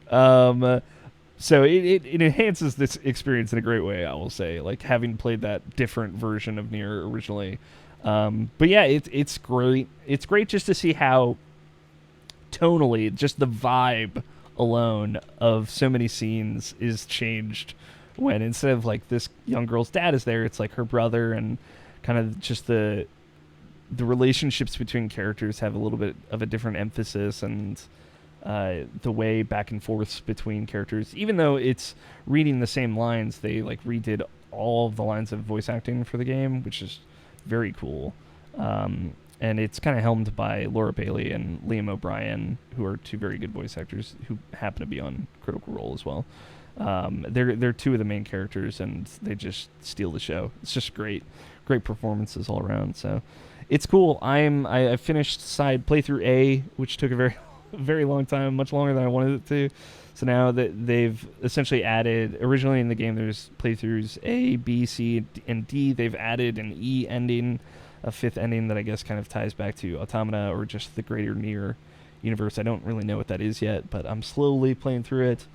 So it enhances this experience in a great way, I will say, like having played that different version of Nier originally. But yeah, it's great. It's great just to see how tonally, just the vibe alone of so many scenes is changed when instead of like this young girl's dad is there, it's like her brother, and kind of just the relationships between characters have a little bit of a different emphasis, and the way back and forth between characters, even though it's reading the same lines, they like redid all of the lines of voice acting for the game, which is very cool. And it's kind of helmed by Laura Bailey and Liam O'Brien, who are two very good voice actors who happen to be on Critical Role as well. They're two of the main characters, and they just steal the show. It's just great performances all around. So it's cool. I finished side playthrough A, which took a very very long time, much longer than I wanted it to. So now that they've essentially added, originally in the game there's playthroughs A, B, C, and D. They've added an E ending, a fifth ending that I guess kind of ties back to Automata or just the greater Nier universe. I don't really know what that is yet, but I'm slowly playing through it.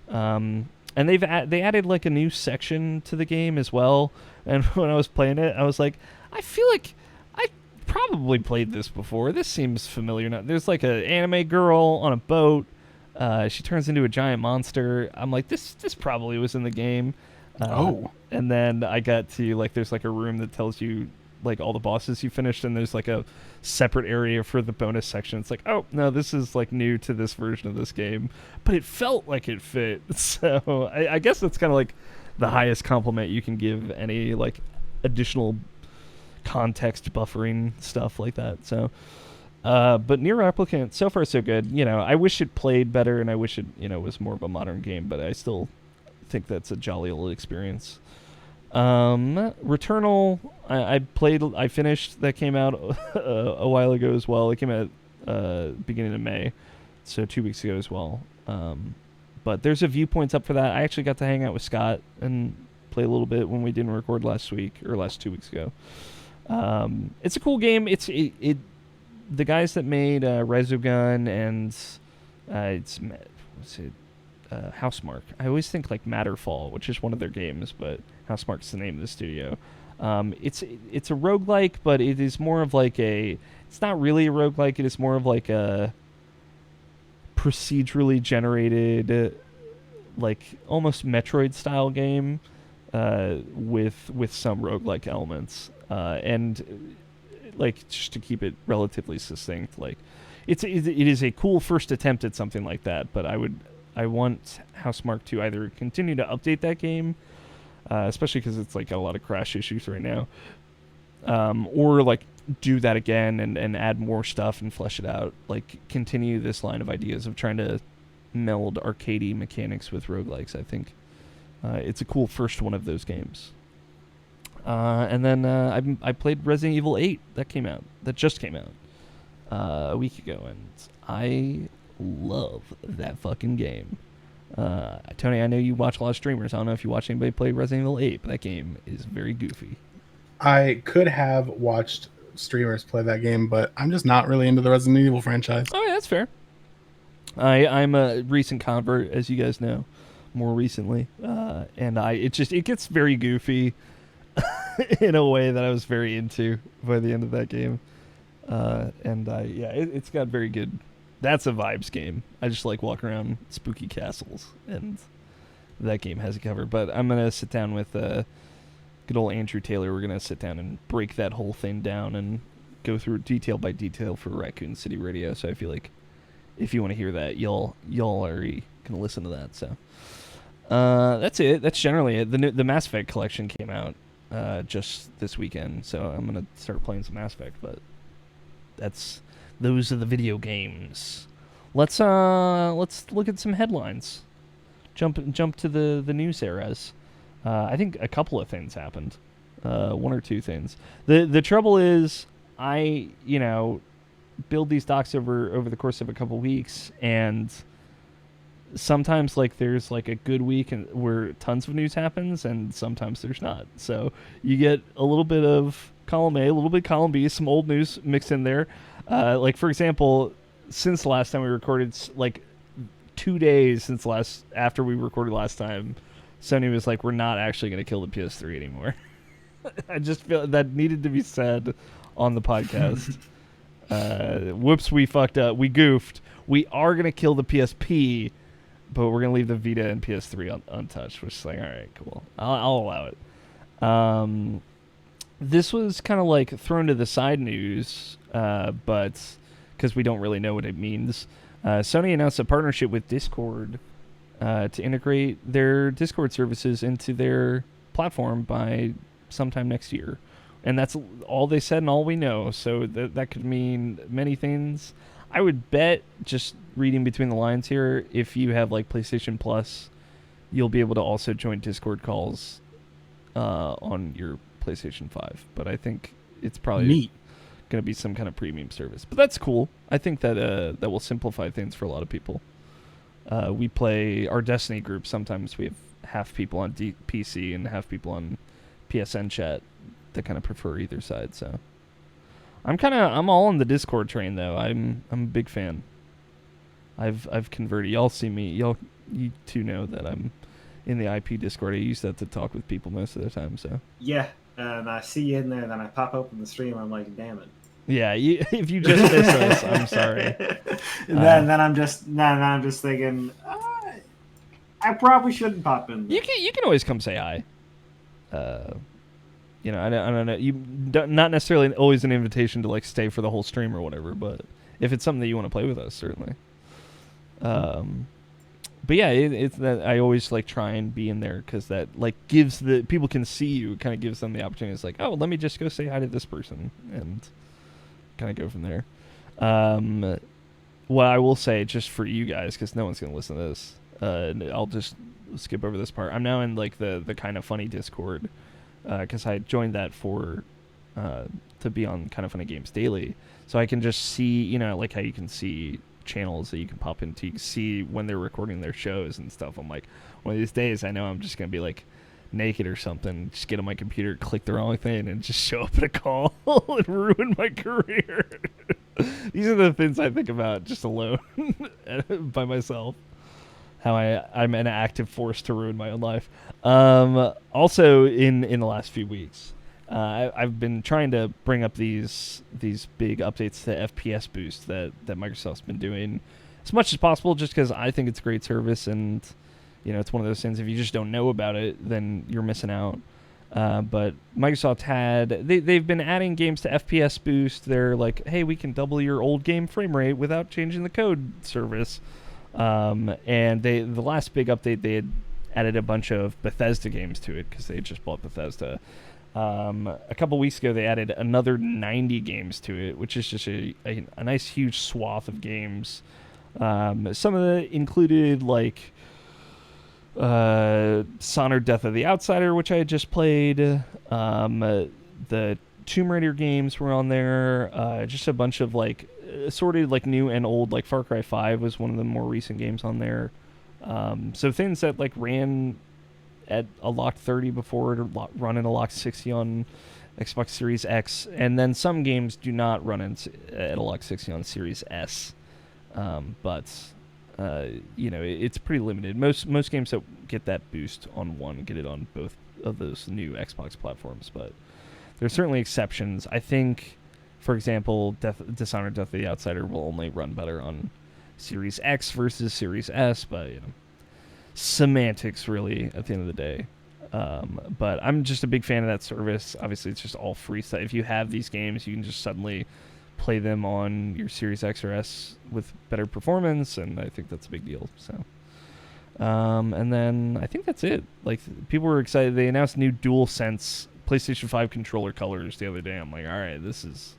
And they added like a new section to the game as well. And when I was playing it, I was like, I feel like I probably played this before. This seems familiar. Now, there's like an anime girl on a boat. She turns into a giant monster. I'm like, this probably was in the game. And then I got to like, there's like a room that tells you like all the bosses you finished, and there's like a separate area for the bonus section. It's like, oh no, this is like new to this version of this game, but it felt like it fit. So I guess that's kind of like the highest compliment you can give any like additional context buffering stuff like that. So but Nier Replicant, so far so good. I wish it played better, and I wish it was more of a modern game, but I still think that's a jolly old experience. Returnal, I finished. That came out a while ago as well. It came out beginning of May, so 2 weeks ago as well. But there's a viewpoints up for that. I actually got to hang out with Scott and play a little bit when we didn't record last 2 weeks ago. It's a cool game. The guys that made Resogun and Housemarque. I always think like Matterfall, which is one of their games, but Housemarque's the name of the studio. It's a roguelike, but it is more of like it's not really a roguelike, it is more of like a procedurally generated, like almost Metroid style game, with some roguelike elements. And like, just to keep it relatively succinct, like it is a cool first attempt at something like that, but I want Housemarque to either continue to update that game, especially because it's like got a lot of crash issues right now, or like do that again and add more stuff and flesh it out. Like continue this line of ideas of trying to meld arcadey mechanics with roguelikes. I think it's a cool first one of those games. And then I played Resident Evil 8 that just came out a week ago, and I love that fucking game. Tony, I know you watch a lot of streamers. I don't know if you watch anybody play Resident Evil 8, but that game is very goofy. I could have watched streamers play that game, but I'm just not really into the Resident Evil franchise. Oh yeah, that's fair. I'm a recent convert, as you guys know, more recently, and it gets very goofy in a way that I was very into by the end of that game. It's got very good. That's a vibes game. I just like walking around spooky castles, and that game has it covered. But I'm gonna sit down with good old Andrew Taylor. We're gonna sit down and break that whole thing down and go through detail by detail for Raccoon City Radio. So I feel like if you want to hear that, y'all already can listen to that. So that's it. That's generally it. The Mass Effect collection came out just this weekend, so I'm gonna start playing some Mass Effect. But those are the video games. Let's look at some headlines. Jump to the news eras. I think a couple of things happened. One or two things. The trouble is, I build these docs over the course of a couple weeks, and sometimes like there's like a good week and where tons of news happens, and sometimes there's not. So you get a little bit of column A, a little bit of column B, some old news mixed in there. Like for example, since the last time we recorded, like 2 days after we recorded last time, Sony was like, we're not actually going to kill the PS3 anymore. I just feel that needed to be said on the podcast. Whoops, we fucked up. We goofed. We are gonna kill the PSP, but we're gonna leave the Vita and PS3 untouched. Which is like, all right, cool. I'll allow it. This was kind of like thrown to the side news, but because we don't really know what it means. Sony announced a partnership with Discord to integrate their Discord services into their platform by sometime next year. And that's all they said and all we know. So that could mean many things. I would bet, just reading between the lines here, if you have like PlayStation Plus, you'll be able to also join Discord calls on your PlayStation 5. But I think it's probably going to be some kind of premium service. But that's cool. I think that that will simplify things for a lot of people. We play our Destiny group. Sometimes we have half people on PC and half people on PSN chat that kind of prefer either side. So I'm all on the Discord train though. I'm a big fan. I've converted. Y'all see me. You two know that I'm in the IP Discord. I use that to talk with people most of the time. So yeah, and I see you in there, and then I pop open the stream. I'm like, damn it. Yeah, if you just miss us, I'm sorry. Then I'm just thinking, I probably shouldn't pop in there. You can always come say hi. I don't know. Not necessarily always an invitation to like stay for the whole stream or whatever, but if it's something that you want to play with us, certainly. But yeah, it's that I always like try and be in there because that like gives the people can see you. It kind of gives them the opportunity. It's like, oh, let me just go say hi to this person and kind of go from there. What I will say, just for you guys, because no one's gonna listen to this, I'll just skip over this part. I'm now in like the kind of funny Discord because I joined that for to be on Kind of Funny Games Daily, so I can just see, like how you can see channels that you can pop into, you can see when they're recording their shows and stuff. I'm like, one of these days I know I'm just gonna be like naked or something, just get on my computer, click the wrong thing, and just show up at a call and ruin my career. These are the things I think about just alone by myself. How I'm an active force to ruin my own life. Also, in the last few weeks, I've been trying to bring up these big updates to FPS boost that Microsoft's been doing as much as possible, just because I think it's a great service, and it's one of those things, if you just don't know about it, then you're missing out. But Microsoft they've been adding games to FPS boost. They're like, hey, we can double your old game frame rate without changing the code service. And the last big update, they had added a bunch of Bethesda games to it because they had just bought Bethesda. A couple weeks ago, they added another 90 games to it, which is just a nice huge swath of games. Some of it included like Dishonored Death of the Outsider, which I had just played. The Tomb Raider games were on there. Just a bunch of like assorted like new and old, like Far Cry 5 was one of the more recent games on there. So things that like ran at a locked 30 before it, or run in a locked 60 on Xbox Series X, and then some games do not run at a locked 60 on Series S. But it's pretty limited. Most games that get that boost on one get it on both of those new Xbox platforms, but there's certainly exceptions. I think, for example, Dishonored Death of the Outsider will only run better on Series X versus Series S, but semantics really at the end of the day. But I'm just a big fan of that service. Obviously, it's just all free stuff. If you have these games, you can just suddenly play them on your Series X or S with better performance, and I think that's a big deal. So, and then I think that's it. Like, people were excited. They announced new DualSense PlayStation 5 controller colors the other day. I'm like, all right, this is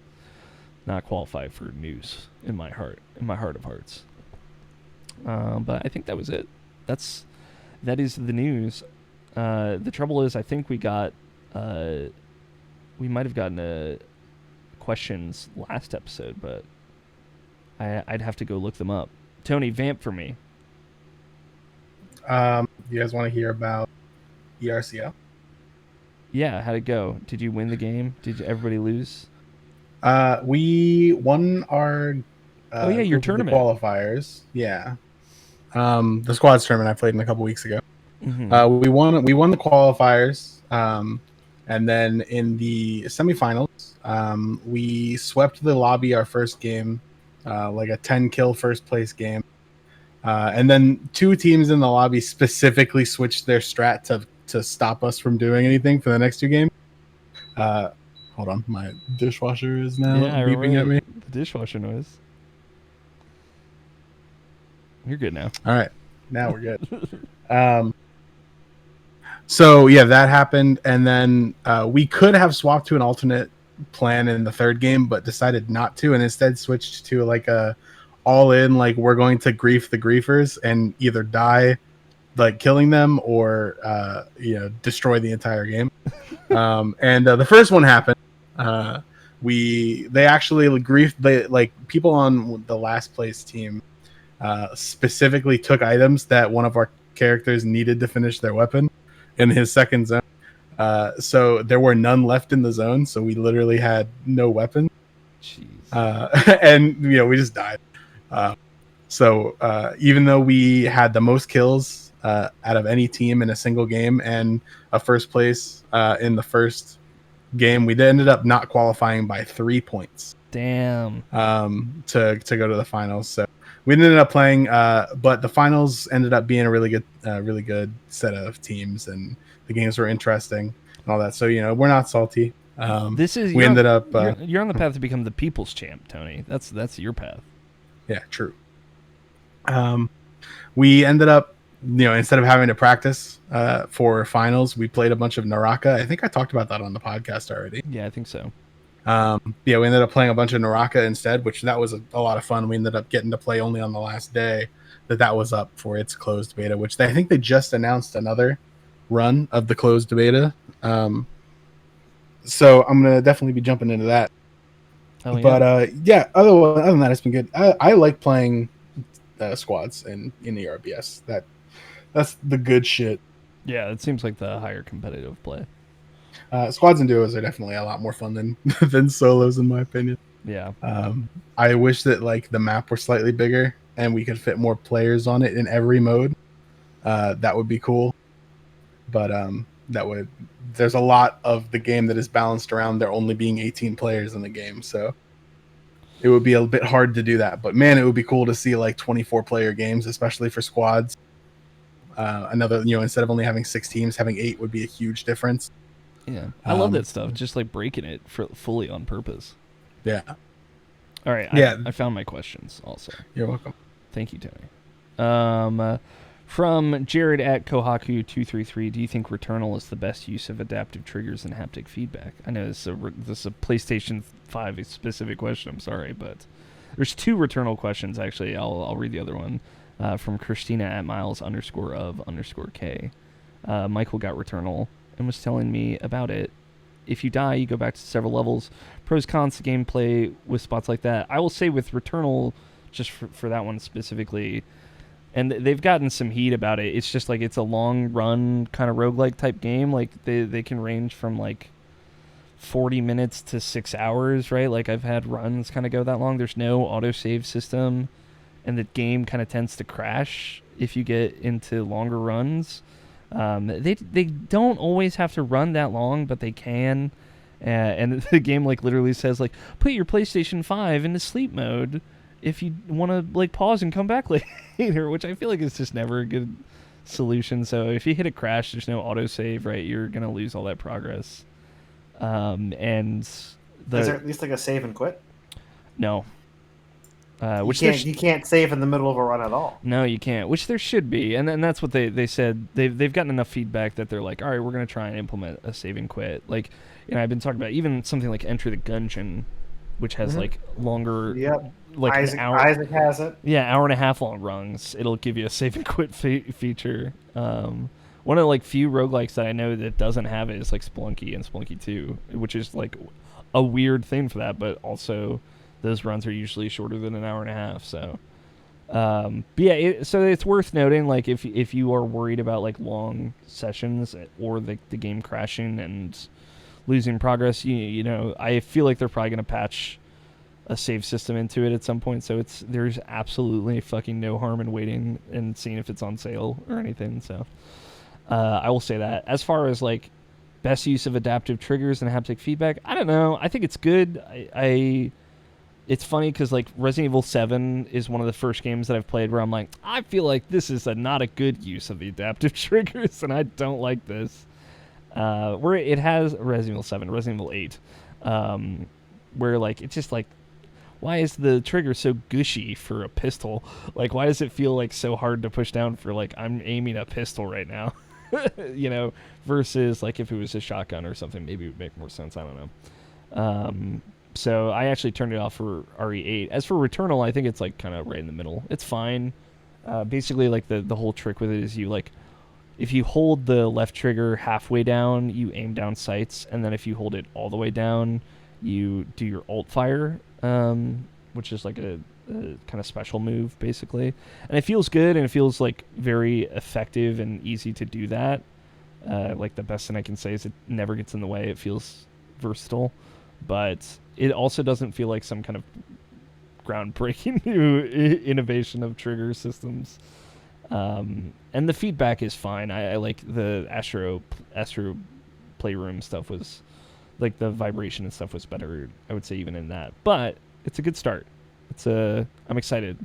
not qualified for news in my heart of hearts. But I think that was it. That is the news. The trouble is, I think we might have gotten questions last episode, but I'd have to go look them up. Tony, vamp for me. You guys want to hear about ERCL? Yeah, how'd it go? Did you win the game? Did everybody lose? We won our your tournament qualifiers. Yeah. The squads tournament I played in a couple weeks ago. Mm-hmm. We won the qualifiers. And then in the semifinals, we swept the lobby our first game like a 10 kill first place game. And then 2 teams in the lobby specifically switched their strat to stop us from doing anything for the next 2 games. Hold on, my dishwasher is now Yeah, I beeping at me. the dishwasher noise. You're good now. All right, now we're good. So yeah, that happened, and then we could have swapped to an alternate plan in the 3rd game, but decided not to, and instead switched to like a all in, like we're going to grief the griefers and either die like killing them or destroy the entire game. And the first one happened. They actually griefed like people on the last place team specifically took items that one of our characters needed to finish their weapon in his second zone. So there were none left in the zone, so we literally had no weapon. Jeez. And we just died. So even though we had the most kills out of any team in a single game and a first place in the first game, we ended up not qualifying by 3 points. Damn. To go to the finals. So we ended up playing, but the finals ended up being a really good set of teams, and the games were interesting and all that. So we're not salty. We ended up. You're on the path to become the people's champ, Tony. That's your path. Yeah, true. We ended up, instead of having to practice for finals, we played a bunch of Naraka. I think I talked about that on the podcast already. Yeah, I think so. We ended up playing a bunch of Naraka instead, which that was a lot of fun. We ended up getting to play only on the last day that was up for its closed beta, which I think they just announced another run of the closed beta. So I'm going to definitely be jumping into that. Oh, yeah. But other than that, it's been good. I like playing squads in the RBS. That's the good shit. Yeah, it seems like the higher competitive play. Squads and duos are definitely a lot more fun than solos, in my opinion. Yeah. I wish that like the map were slightly bigger and we could fit more players on it in every mode. That would be cool. But there's a lot of the game that is balanced around there only being 18 players in the game, so it would be a bit hard to do that. But man, it would be cool to see like 24 player games, especially for squads. Instead of only having 6 teams, having 8 would be a huge difference. Yeah, I love that stuff. Just like breaking it fully on purpose. Yeah. All right. Yeah. I found my questions also. You're welcome. Thank you, Tony. From Jared at Kohaku233, do you think Returnal is the best use of adaptive triggers and haptic feedback? I know this is a PlayStation 5 specific question. I'm sorry, but there's 2 Returnal questions actually. I'll read the other one from Christina at Miles_of_K. Michael got Returnal and was telling me about it. If you die, you go back to several levels. Pros, cons to gameplay with spots like that. I will say with Returnal, just for that one specifically, and they've gotten some heat about it. It's just like it's a long run kind of roguelike type game. Like they can range from like 40 minutes to 6 hours, right? Like I've had runs kind of go that long. There's no autosave system, and the game kind of tends to crash if you get into longer runs. They don't always have to run that long, but they can. And the game like literally says like, put your PlayStation 5 into sleep mode if you want to like pause and come back later, which I feel like is just never a good solution. So if you hit a crash, there's no autosave, right? You're gonna lose all that progress. And is there at least like a save and quit? No. You can't save in the middle of a run at all. No, you can't. Which there should be, and that's what they said. They've gotten enough feedback that they're like, all right, we're gonna try and implement a save and quit. Like, I've been talking about even something like Enter the Gungeon, which has like longer. Yep. Like Isaac has it. Yeah, hour and a half long runs. It'll give you a save and quit feature. One of the like few roguelikes that I know that doesn't have it is like Spelunky and Spelunky 2, which is like a weird thing for that, but also those runs are usually shorter than an hour and a half. So, but yeah, so it's worth noting, like if you are worried about like long sessions or the game crashing and losing progress, you know, I feel like they're probably going to patch a save system into it at some point. So there's absolutely fucking no harm in waiting and seeing if it's on sale or anything. So, I will say that. As far as like best use of adaptive triggers and haptic feedback, I don't know. I think it's good. it's funny because like Resident Evil 7 is one of the first games that I've played where I'm like, I feel like this is not a good use of the adaptive triggers, and I don't like this. Where it has Resident Evil 7, Resident Evil 8, where like it's just like, why is the trigger so gushy for a pistol? Like, why does it feel like so hard to push down for like I'm aiming a pistol right now, you know? Versus like if it was a shotgun or something, maybe it would make more sense. I don't know. So I actually turned it off for RE8. As for Returnal, I think it's like kind of right in the middle. It's fine. Basically, like the whole trick with it is you like, if you hold the left trigger halfway down, you aim down sights, and then if you hold it all the way down, you do your alt fire, which is like a kind of special move, basically. And it feels good, and it feels like very effective and easy to do that. Like the best thing I can say is it never gets in the way. It feels versatile, but it also doesn't feel like some kind of groundbreaking new innovation of trigger systems. And the feedback is fine. I like the Astro Playroom stuff was, like the vibration and stuff was better, I would say, even in that. But it's a good start. I'm excited.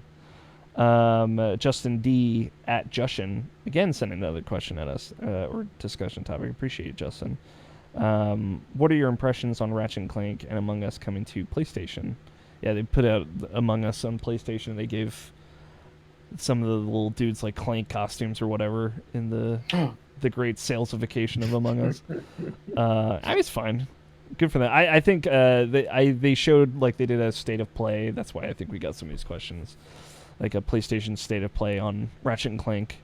Justin D at Justin again sent another question at us, or discussion topic. Appreciate it, Justin. What are your impressions on Ratchet and Clank and Among Us coming to PlayStation? Yeah, they put out Among Us on PlayStation. They gave some of the little dudes like Clank costumes or whatever in the great salesification of Among Us. I was fine. Good for that. I think they showed like they did a state of play. That's why I think we got some of these questions. Like a PlayStation state of play on Ratchet and Clank.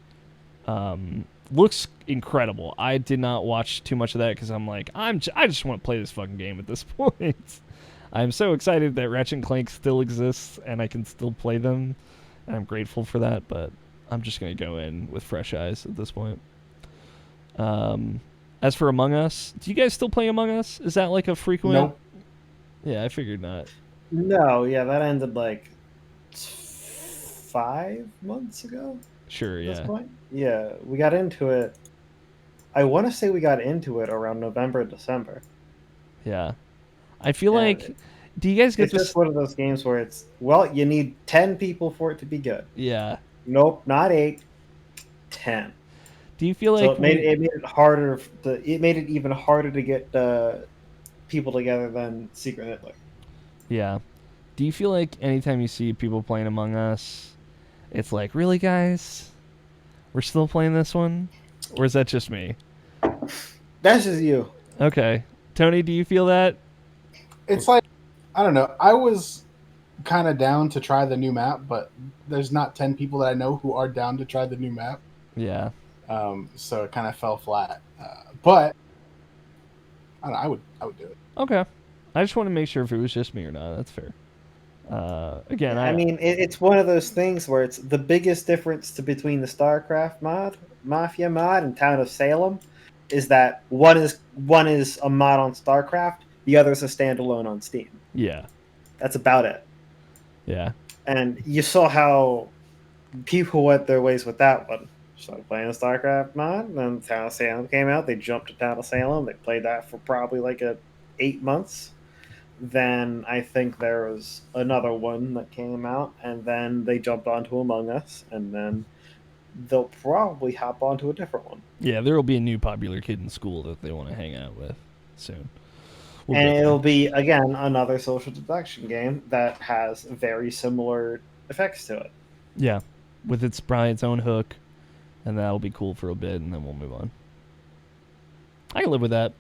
Looks incredible. I did not watch too much of that because I'm like, I just want to play this fucking game at this point. I'm so excited that Ratchet and Clank still exists and I can still play them. And I'm grateful for that, but I'm just going to go in with fresh eyes at this point. As for Among Us, do you guys still play Among Us? Is that like a frequent? Nope. Yeah, I figured not. No, yeah, that ended like 5 months ago. Sure, At yeah. this point. Yeah, we got into it. I want to say we got into it around November, December. Yeah. I feel And like, do you guys get It's this? just one of those games where it's, well, you need 10 people for it to be good. Yeah. Nope, not 8, 10. Do you feel like So it made it harder. It made it even harder to get people together than Secret Hitler. Yeah. Do you feel like anytime you see people playing Among Us, it's like, really, guys? We're still playing this one? Or is that just me? That's just you. Okay. Tony, do you feel that? It's like, I don't know. I was kind of down to try the new map, but there's not 10 people that I know who are down to try the new map. Yeah. So it kind of fell flat. But I don't know, I would do it. Okay. I just want to make sure if it was just me or not. That's fair. Again, I mean, it's one of those things where it's the biggest difference between the StarCraft mod, Mafia mod, and Town of Salem is that one is a mod on StarCraft, the other is a standalone on Steam. Yeah. That's about it. Yeah. And you saw how people went their ways with that one. Started playing the StarCraft mod, then Town of Salem came out. They jumped to Town of Salem. They played that for probably like 8 months. Then I think there was another one that came out, and then they jumped onto Among Us, and then they'll probably hop onto a different one. Yeah, there will be a new popular kid in school that they want to hang out with soon. And it'll be, again, another social deduction game that has very similar effects to it. Yeah, with probably its own hook, and that'll be cool for a bit, and then we'll move on. I can live with that.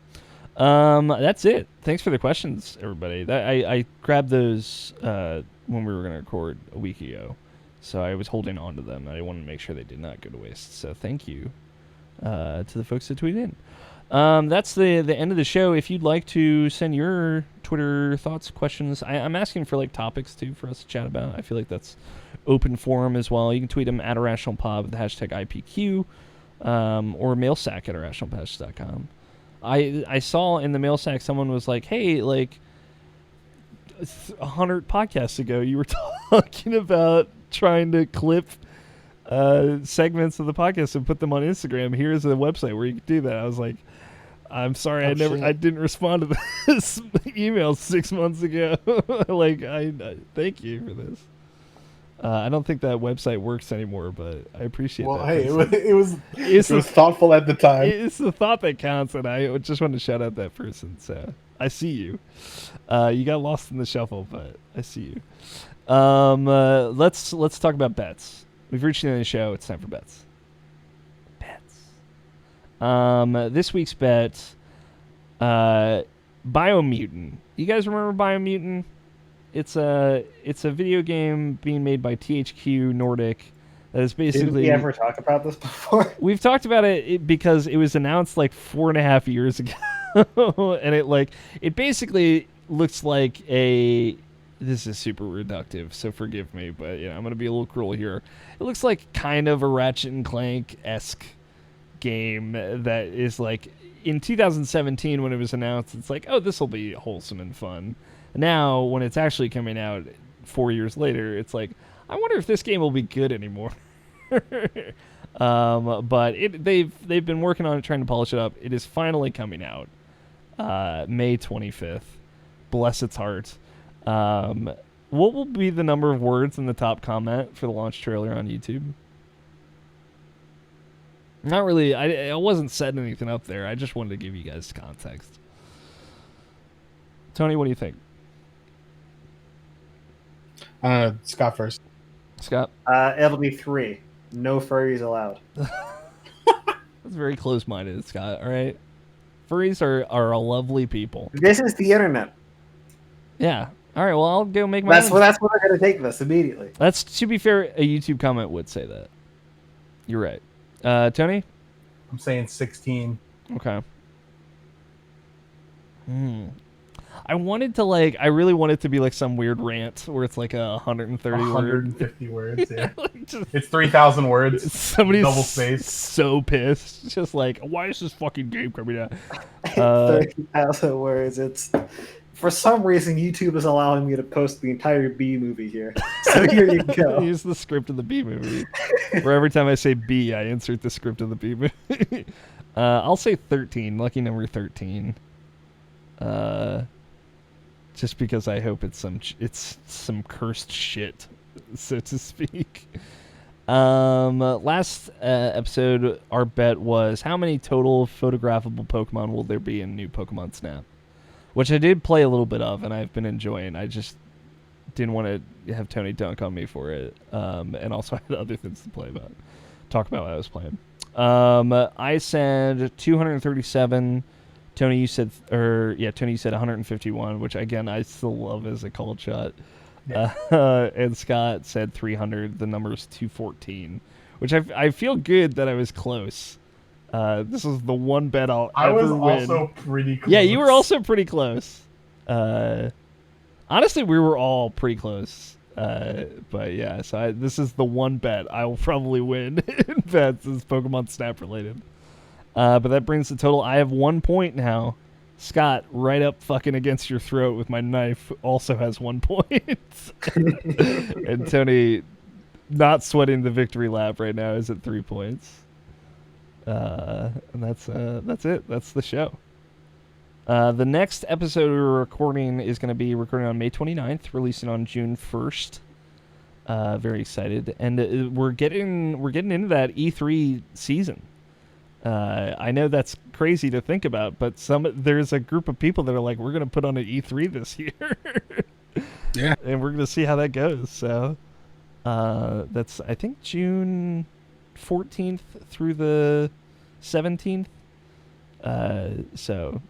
That's it. Thanks for the questions, everybody. I grabbed those when we were going to record a week ago, so I was holding on to them. I wanted to make sure they did not go to waste. So thank you to the folks that tweeted in. That's the end of the show. If you'd like to send your Twitter thoughts, questions, I'm asking for like topics too for us to chat about. I feel like that's open forum as well. You can tweet them at @irrationalpod with the hashtag IPQ, or Mailsack at irrationalpodcast.com. I saw in the Mailsack someone was like, hey, like 100 podcasts ago you were talking about trying to clip segments of the podcast and put them on Instagram. Here's a website where you can do that. I was like, I'm sorry, Oh, I didn't respond to this email 6 months ago. Like, I thank you for this. I don't think that website works anymore, but I appreciate that. Well, hey, person. it was thoughtful at the time. It's the thought that counts, and I just wanted to shout out that person. So I see you. You got lost in the shuffle, but I see you. Let's talk about bets. We've reached the end of the show. It's time for bets. This week's bet, Biomutant. You guys remember Biomutant? It's a video game being made by THQ Nordic. That is basically. Did we ever talk about this before? We've talked about it because it was announced like 4.5 years ago, and it basically looks like a. This is super reductive, so forgive me, but I'm gonna be a little cruel here. It looks like kind of a Ratchet and Clank-esque game that is like in 2017 when it was announced. It's like, oh, this will be wholesome and fun. Now, when it's actually coming out 4 years later, it's like, I wonder if this game will be good anymore. But they've been working on it, trying to polish it up. It is finally coming out May 25th. Bless its heart. What will be the number of words in the top comment for the launch trailer on YouTube? Not really. I wasn't setting anything up there. I just wanted to give you guys context. Tony, what do you think? Scott first. Scott? It'll be 3. No furries allowed. That's very close-minded, Scott. All right. Furries are a lovely people. This is the internet. Yeah. All right. Well, I'll go make my. That's what we're gonna take this immediately. That's, to be fair, a YouTube comment would say that. You're right. Tony? I'm saying 16. Okay. I really want it to be like some weird rant where it's like 130 150 words, yeah. Just, it's 3,000 words. Somebody's double space. So pissed. Just like, why is this fucking game coming out? 30,000 words. It's for some reason YouTube is allowing me to post the entire B movie here. So here you go. Use the script of the B movie. Where every time I say B, I insert the script of the B movie. I'll say 13. Lucky number 13. Just because I hope it's some cursed shit, so to speak. Last episode, our bet was how many total photographable Pokemon will there be in new Pokemon Snap, which I did play a little bit of, and I've been enjoying. I just didn't want to have Tony dunk on me for it, and also I had other things to talk about what I was playing. I said 237. Tony, you said 151, which again I still love as a cold shot. Yeah. And Scott said 300. The number is 214, which I feel good that I was close. This is the one bet I was also pretty close. Yeah, you were also pretty close. Honestly, we were all pretty close. But yeah, so this is the one bet I will probably win in bets is Pokemon Snap related. But that brings the total. I have 1 point now. Scott, right up fucking against your throat with my knife, also has 1 point. And Tony, not sweating the victory lap right now, is at 3 points. And that's it. That's the show. The next episode we're recording is going to be recording on May 29th, releasing on June 1st. Very excited. And we're getting into that E3 season. I know that's crazy to think about, but there's a group of people that are like, we're going to put on an E3 this year. Yeah. And we're going to see how that goes. So that's, I think, June 14th through the 17th. So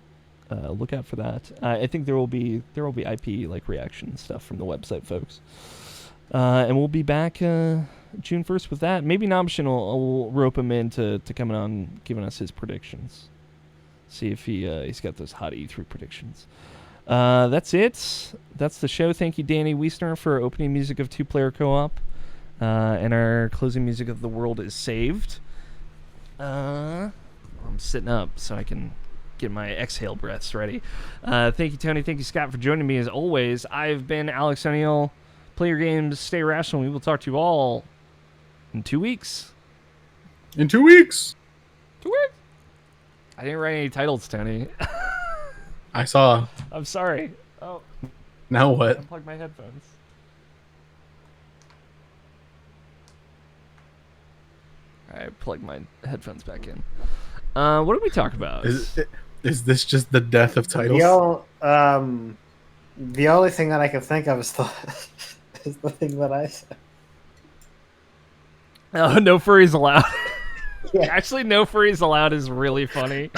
look out for that. I think there will be IP like reaction stuff from the website folks. And we'll be back June 1st with that. Maybe Nobshin will rope him in to coming on, giving us his predictions. See if he's got those hot E3 predictions. That's it. That's the show. Thank you, Danny Wiesner, for opening music of Two Player Co-op. And our closing music of The World is Saved. I'm sitting up so I can get my exhale breaths ready. Thank you, Tony. Thank you, Scott, for joining me as always. I've been Alex O'Neill. Play your games, stay rational. We will talk to you all in 2 weeks. In 2 weeks. 2 weeks. I didn't write any titles, Tony. I saw. I'm sorry. Oh, Now what? unplug my headphones. I plugged my headphones back in. What did we talk about? Is this just the death of titles? The only thing that I can think of is the thing that I said. Oh, no furries allowed. Yeah. Actually, no furries allowed is really funny.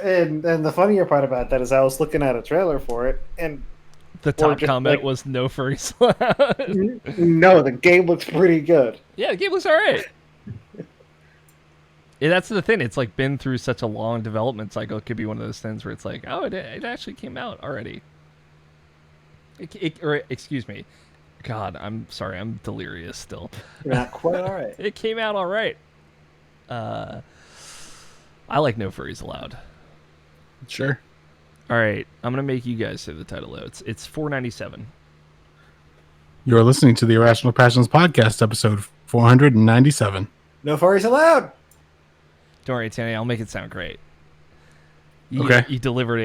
And the funnier part about that is I was looking at a trailer for it, and The top just comment like- was no furries allowed. no, the game looks pretty good. Yeah, the game looks alright. Yeah, that's the thing. It's like been through such a long development cycle. It could be one of those things where it's like, oh, it actually came out already. Or excuse me. God, I'm sorry. I'm delirious still. Not quite all right. It came out all right. I like no furries allowed. Sure. All right, I'm gonna make you guys say the title though. It's $4.97. You're listening to the Irrational Passions podcast, episode 497. No furries allowed. Don't worry, Tanny. I'll make it sound great. Okay. You delivered it.